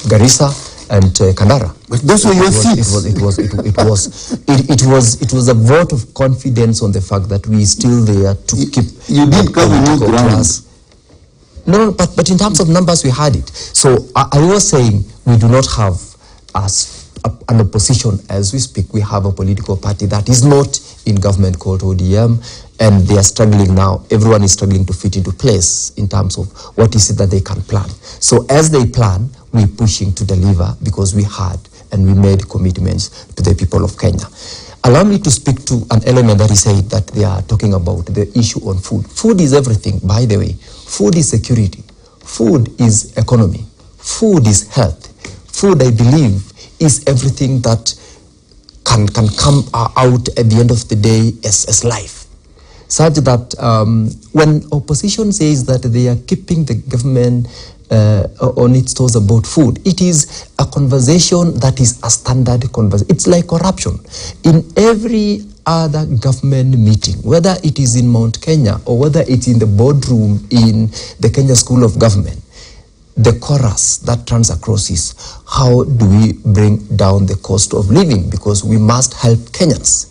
Garissa, and Kandara. But those were your seats. It was a vote of confidence on the fact that we still there to keep. You did cover new ground. No, but in terms of numbers, we had it. So I was saying we do not have an opposition as we speak. We have a political party that is not in government called ODM, and they are struggling now. Everyone is struggling to fit into place in terms of what is it that they can plan. So as they plan, we're pushing to deliver because we had and we made commitments to the people of Kenya. Allow me to speak to an element that he said that they are talking about, the issue on food. Food is everything, by the way. Food is security. Food is economy. Food is health. Food, I believe, is everything that can come out at the end of the day as life. Such that when opposition says that they are keeping the government on its toes about food, it is a conversation that is a standard conversation. It's like corruption. In every other government meeting, whether it is in Mount Kenya or whether it's in the boardroom in the Kenya School of Government, the chorus that runs across is, how do we bring down the cost of living? Because we must help Kenyans.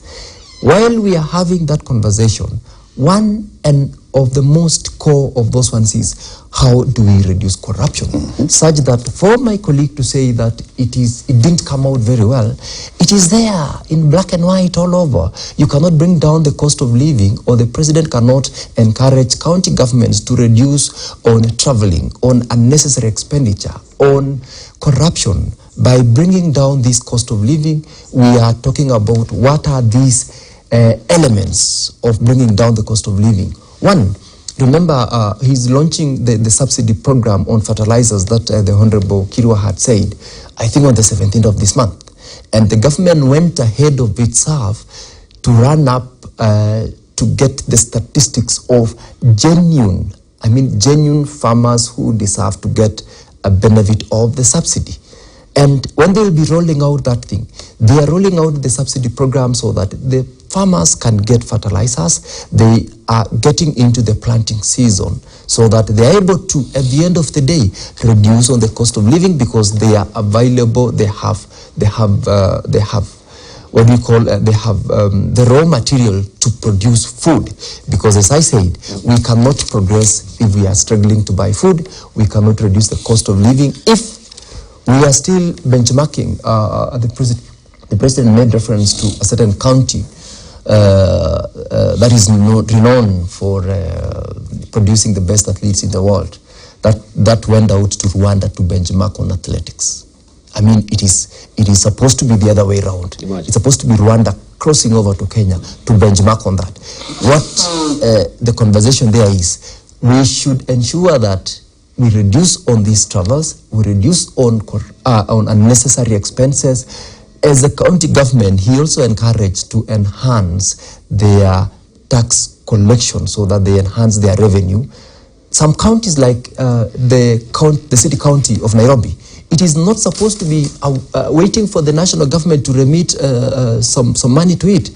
While we are having that conversation, one and of the most core of those ones is, how do we reduce corruption? Such that for my colleague to say that it didn't come out very well, it is there in black and white all over. You cannot bring down the cost of living, or the president cannot encourage county governments to reduce on traveling, on unnecessary expenditure, on corruption. By bringing down this cost of living, we are talking about what are these elements of bringing down the cost of living. One, remember, he's launching the subsidy program on fertilizers that the Honorable Kirwa had said, I think on the 17th of this month. And the government went ahead of itself to run up to get the statistics of genuine farmers who deserve to get a benefit of the subsidy. And when they will be rolling out that thing, they are rolling out the subsidy program so that the farmers can get fertilizers. They are getting into the planting season so that they are able to, at the end of the day, reduce on the cost of living because they are available. They have what do you call? They have the raw material to produce food. Because as I said, we cannot progress if we are struggling to buy food. We cannot reduce the cost of living if we are still benchmarking. The president made reference to a certain county that is renowned for producing the best athletes in the world. That went out to Rwanda to benchmark on athletics. I mean, it is supposed to be the other way around. It's supposed to be Rwanda crossing over to Kenya to benchmark on that. What the conversation there is, we should ensure that we reduce on these travels, we reduce on unnecessary expenses. As a county government, he also encouraged to enhance their tax collection so that they enhance their revenue. Some counties like the city county of Nairobi, it is not supposed to be waiting for the national government to remit some money to it.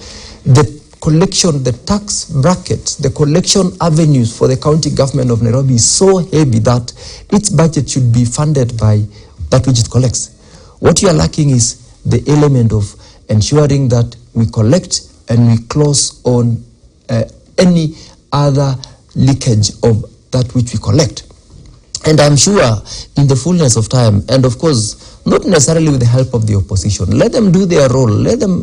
The collection, the tax brackets, the collection avenues for the county government of Nairobi is so heavy that its budget should be funded by that which it collects. What you are lacking is the element of ensuring that we collect and we close on any other leakage of that which we collect. And I'm sure in the fullness of time, and of course, not necessarily with the help of the opposition. Let them do their role. Let them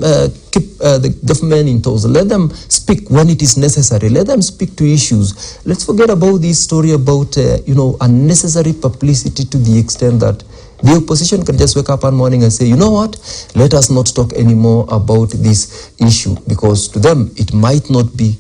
keep the government in toes. Let them speak when it is necessary. Let them speak to issues. Let's forget about this story about unnecessary publicity to the extent that the opposition can just wake up one morning and say, you know what, let us not talk anymore about this issue, because to them it might not be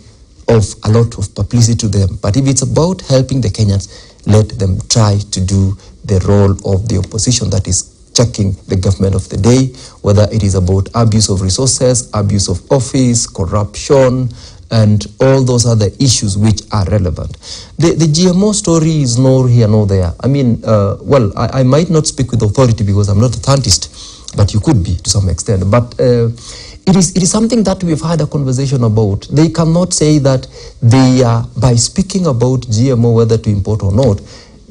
of a lot of publicity to them. But if it's about helping the Kenyans, let them try to do the role of the opposition, that is checking the government of the day, whether it is about abuse of resources, abuse of office, corruption, and all those other issues which are relevant. The GMO story is nor here nor there. I mean, I might not speak with authority because I'm not a scientist, but you could be to some extent. But it is something that we've had a conversation about. They cannot say that they are, by speaking about GMO, whether to import or not,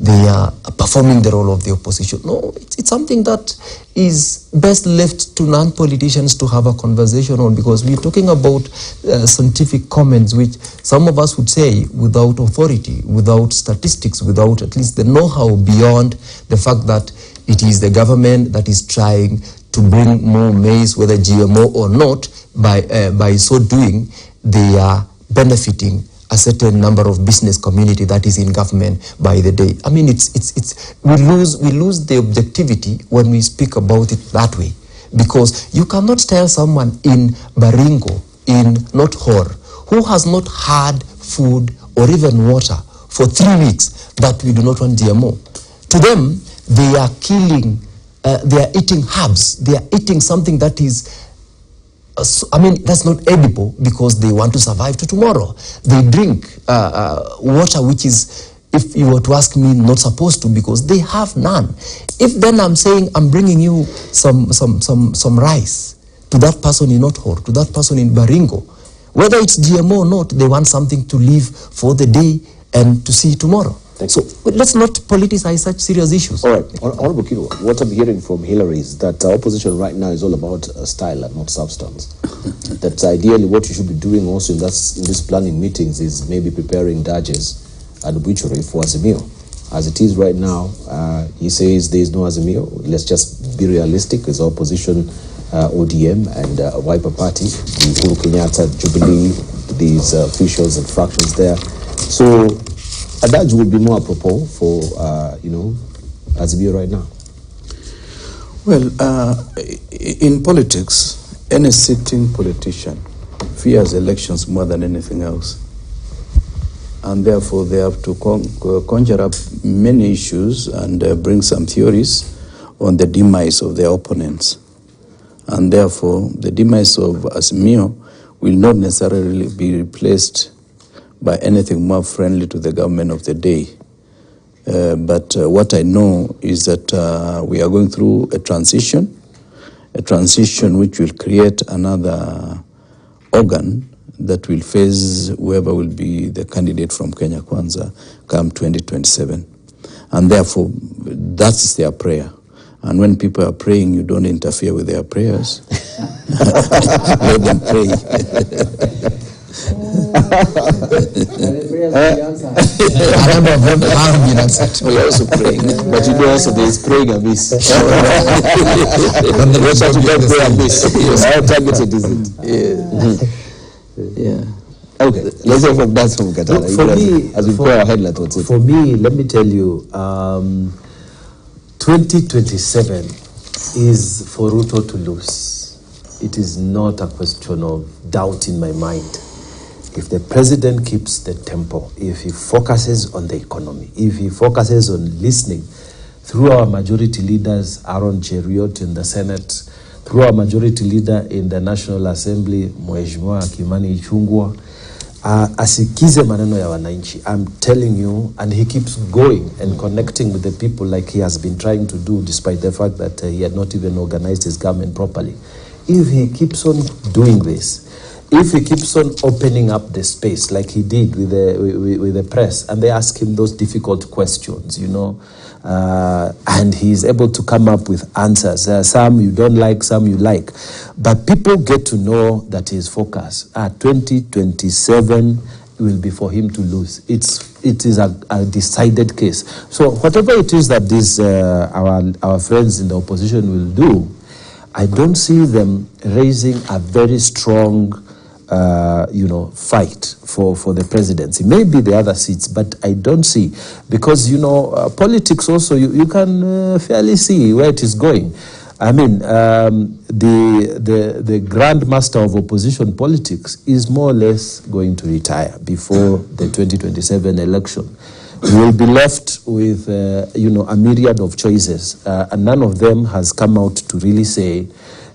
they are performing the role of the opposition. No, it's something that is best left to non-politicians to have a conversation on, because we're talking about scientific comments which some of us would say without authority, without statistics, without at least the know-how beyond the fact that it is the government that is trying to bring more maize, whether GMO or not. By so doing, they are benefiting a certain number of business community that is in government by the day. I mean, we lose the objectivity when we speak about it that way, because you cannot tell someone in Baringo, in North Hor, who has not had food or even water for 3 weeks, that we do not want GMO. To them, they are killing, they are eating herbs, they are eating something that is that's not edible, because they want to survive to tomorrow. They drink water which is, if you were to ask me, not supposed to, because they have none. If then I'm saying I'm bringing you some rice to that person in Nothor, to that person in Baringo, whether it's GMO or not, they want something to live for the day and to see tomorrow. So let's not politicize such serious issues. All right, Honorable Kiru, what I'm hearing from Hillary is that opposition right now is all about style and not substance. That ideally what you should be doing also in this planning meetings is maybe preparing dodges and obituary for Azimio. As it is right now, he says there is no Azimio. Let's just be realistic as opposition, ODM and Wiper Party, the Uhuru Kenyatta, Jubilee, these officials and fractions there. So a dodge would be more apropos for, Azimio right now. Well, in politics, any sitting politician fears elections more than anything else. And therefore, they have to conjure up many issues and bring some theories on the demise of their opponents. And therefore, the demise of Azimio will not necessarily be replaced by anything more friendly to the government of the day. But what I know is that we are going through a transition which will create another organ that will face whoever will be the candidate from Kenya Kwanza come 2027. And therefore, that's their prayer. And when people are praying, you don't interfere with their prayers. Let them pray. A number of them have been answered. We are also praying. But you know also there is praying amiss. What to get prayer amiss? How targeted is it? Yeah. Okay, let's hear from that from Katana. For me, as we go ahead, let's it. For me, let me tell you, 2027 is for Ruto to lose. It is not a question of doubt in my mind. If the president keeps the tempo, if he focuses on the economy, if he focuses on listening through our majority leaders, Aaron Cheruiyot in the Senate, through our majority leader in the National Assembly, Mheshimiwa Kimani Ichung'wah, asikize maneno ya wananchi. I'm telling you, and he keeps going and connecting with the people like he has been trying to do, despite the fact that he had not even organized his government properly. If he keeps on doing this, if he keeps on opening up the space like he did with the press, and they ask him those difficult questions, and he's able to come up with answers. Some you don't like, some you like. But people get to know that his focus. 2027 will be for him to lose. It is a decided case. So whatever it is that these our friends in the opposition will do, I don't see them raising a very strong fight for the presidency. Maybe the other seats, but I don't see, because politics also, you can fairly see where it is going. I mean, the grand master of opposition politics is more or less going to retire before the 2027 election. We will be left with, a myriad of choices, and none of them has come out to really say,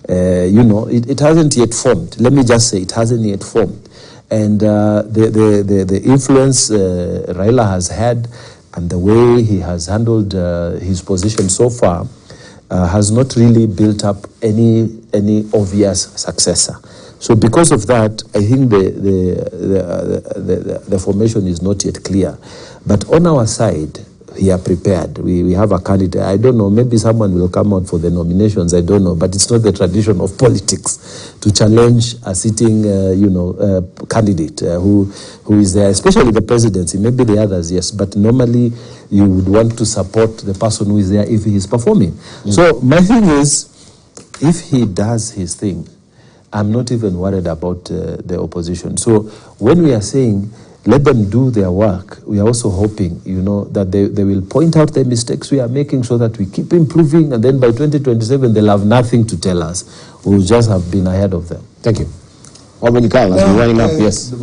it hasn't yet formed. Let me just say it hasn't yet formed. And the influence Raila has had and the way he has handled his position so far has not really built up any obvious successor. So because of that, I think the formation is not yet clear. But on our side, we are prepared. We have a candidate. I don't know, maybe someone will come out for the nominations, I don't know, but it's not the tradition of politics to challenge a sitting candidate who is there, especially the presidency, maybe the others, yes, but normally you would want to support the person who is there if he is performing. So my thing is, if he does his thing, I'm not even worried about the opposition. So when we are saying let them do their work, we are also hoping, that they will point out the mistakes we are making so that we keep improving, and then by 2027 they'll have nothing to tell us. We'll just have been ahead of them. Thank you. Yes.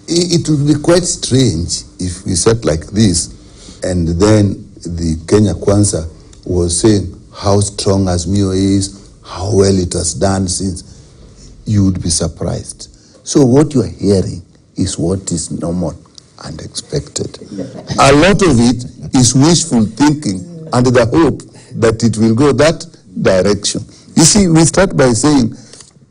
It would be quite strange if we said like this, and then the Kenya Kwanza was saying how strong Azimio is, how well it has done since. You would be surprised. So what you are hearing is what is normal and expected. A lot of it is wishful thinking and the hope that it will go that direction. You see, we start by saying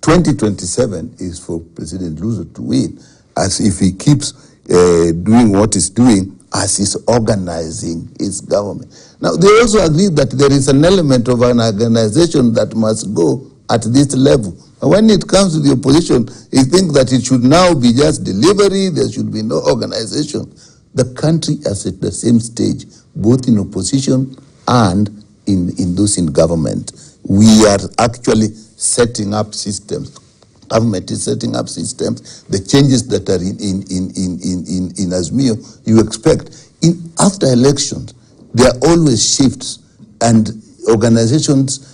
2027 is for President Luso to win, as if he keeps doing what he's doing, as he's organizing his government. Now, they also agree that there is an element of an organization that must go at this level. When it comes to the opposition, they think that it should now be just delivery, there should be no organization. The country is at the same stage, both in opposition and in those in government. We are actually setting up systems. Government is setting up systems. The changes that are in Azimio, you expect. After elections, there are always shifts, and organizations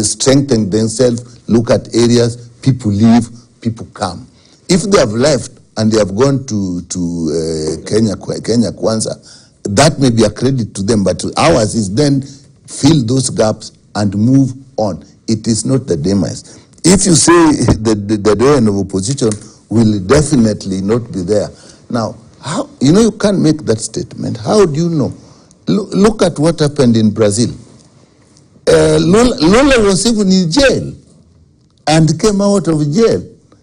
strengthen themselves, look at areas, people leave, people come. If they have left and they have gone to Kenya Kwanza, that may be a credit to them, but ours is then fill those gaps and move on. It is not the demise. If you say the doyen of opposition will definitely not be there. Now, how, you can't make that statement. How do you know? Look at what happened in Brazil. Lula was even in jail and came out of jail,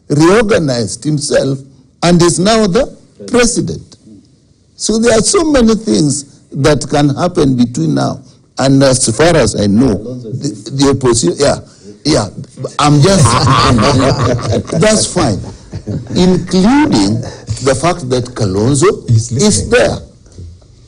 reorganized himself, and is now the president. So there are so many things that can happen between now and as far as I know, the opposition, I'm just, that's fine. Including the fact that Kalonzo is there.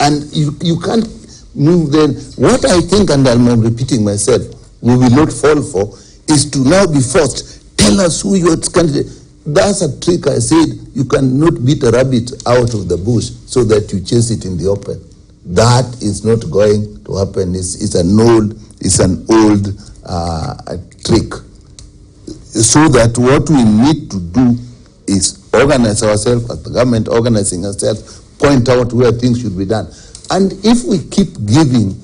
And you can't move then. What I think, and I'm repeating myself, we will not fall for, is to now be forced. Tell us who your candidate. That's a trick. I said you cannot beat a rabbit out of the bush so that you chase it in the open. That is not going to happen. It's an old trick. So that what we need to do is organize ourselves as the government, organizing ourselves, point out where things should be done. And if we keep giving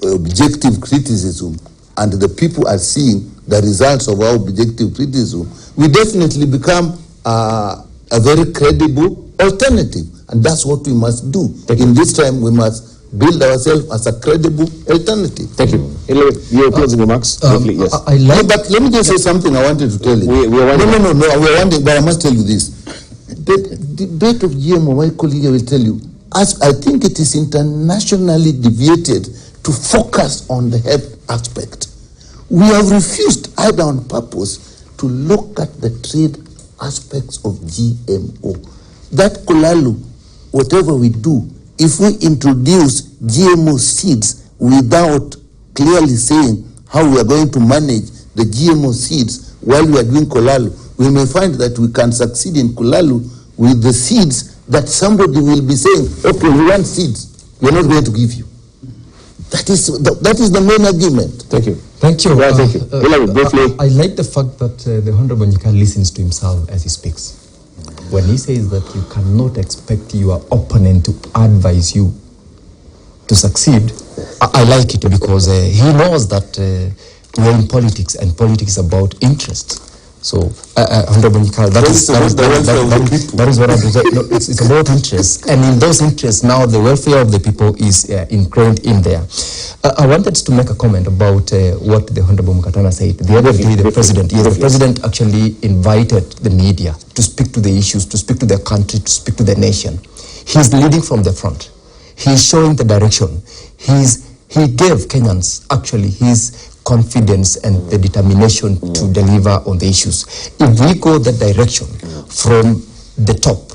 objective criticism and the people are seeing the results of our objective criticism, we definitely become a very credible alternative. And that's what we must do. In this time, we must build ourselves as a credible alternative. Thank you. Your closing remarks? Yes. But let me just say something I wanted to tell you. We are wondering, but I must tell you this. The debate of GMO, my colleague will tell you, as I think it is internationally deviated to focus on the health aspect. We have refused, either on purpose, to look at the trade aspects of GMO. That Kulalu, whatever we do, if we introduce GMO seeds without clearly saying how we are going to manage the GMO seeds while we are doing Kulalu, we may find that we can succeed in Kulalu with the seeds that somebody will be saying, okay, we want seeds, we are not going to give you. That is the main argument. Thank you. Thank you. Yeah, thank you. I like the fact that the Honorable Nyika listens to himself as he speaks. When he says that you cannot expect your opponent to advise you to succeed, I like it because he knows that we're in politics and politics is about interest. So, Honorable Nyika, that is what I'm saying. No, it's about interest, and in those interests now the welfare of the people is ingrained in there. I wanted to make a comment about what the Honorable Mkatana said. The other day, the president actually invited the media to speak to the issues, to speak to the country, to speak to the nation. He's leading from the front. He's showing the direction. He gave Kenyans actually his confidence and the determination to deliver on the issues. If we go that direction from the top,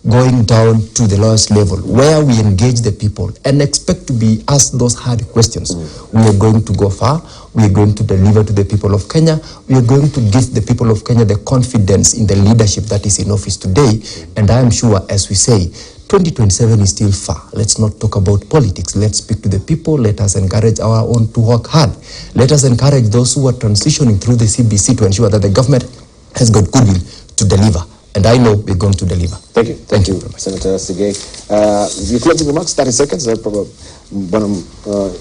going down to the lowest level, where we engage the people and expect to be asked those hard questions, we are going to go far. We are going to deliver to the people of Kenya. We are going to give the people of Kenya the confidence in the leadership that is in office today. And I am sure, as we say, 2027 is still far. Let's not talk about politics. Let's speak to the people. Let us encourage our own to work hard. Let us encourage those who are transitioning through the CBC to ensure that the government has got goodwill to deliver. And I know we're going to deliver. Thank you. Thank you, Senator Sige. Your closing remarks, 30 seconds.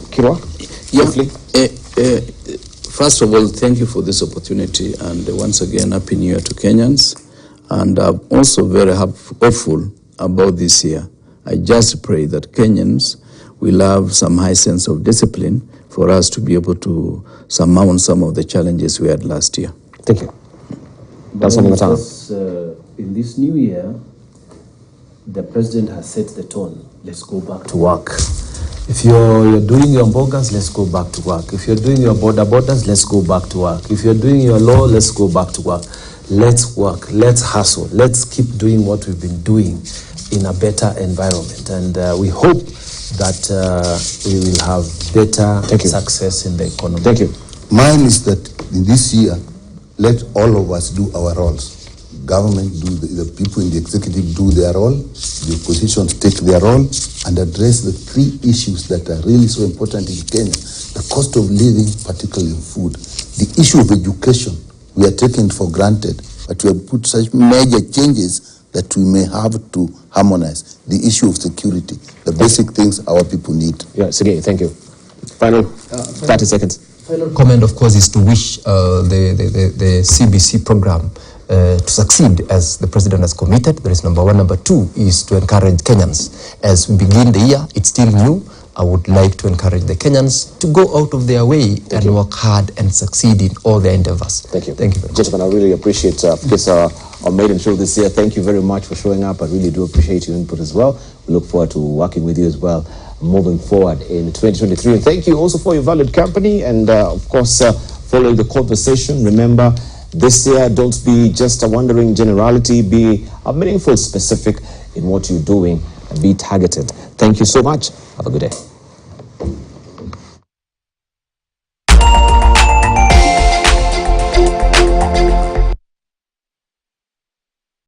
Kirwa? First of all, thank you for this opportunity. And once again, Happy New Year to Kenyans. And I'm also very hopeful about this year. I just pray that Kenyans will have some high sense of discipline for us to be able to surmount some of the challenges we had last year. Thank you. Because, in this new year, the president has set the tone. Let's go back to work. If you're doing your bogas, let's go back to work. If you're doing your borders, let's go back to work. If you're doing your law, let's go back to work. Let's work, let's hustle, let's keep doing what we've been doing in a better environment. And we hope that we will have better success in the economy. Thank you. Mine is that in this year, let all of us do our roles. Government do, the people in the executive do their role, the opposition take their role, and address the three issues that are really so important in Kenya. The cost of living, particularly in food. The issue of education, we are taking for granted, but we have put such major changes that we may have to harmonize. The issue of security, the basic things our people need. Yeah, Sige, thank you. Final 30 seconds. Final comment, of course, is to wish the CBC program to succeed as the president has committed. That is number one. Number two is to encourage Kenyans. As we begin the year, it's still new. I would like to encourage the Kenyans to go out of their way and work hard and succeed in all their endeavors. Thank you. Thank you very much. Gentlemen, I really appreciate this our maiden show this year. Thank you very much for showing up. I really do appreciate your input as well. We look forward to working with you as well moving forward in 2023. And thank you also for your valued company and, of course, following the conversation. Remember, this year, don't be just a wandering generality. Be a meaningful specific in what you're doing and be targeted. Thank you so much. Have a good day.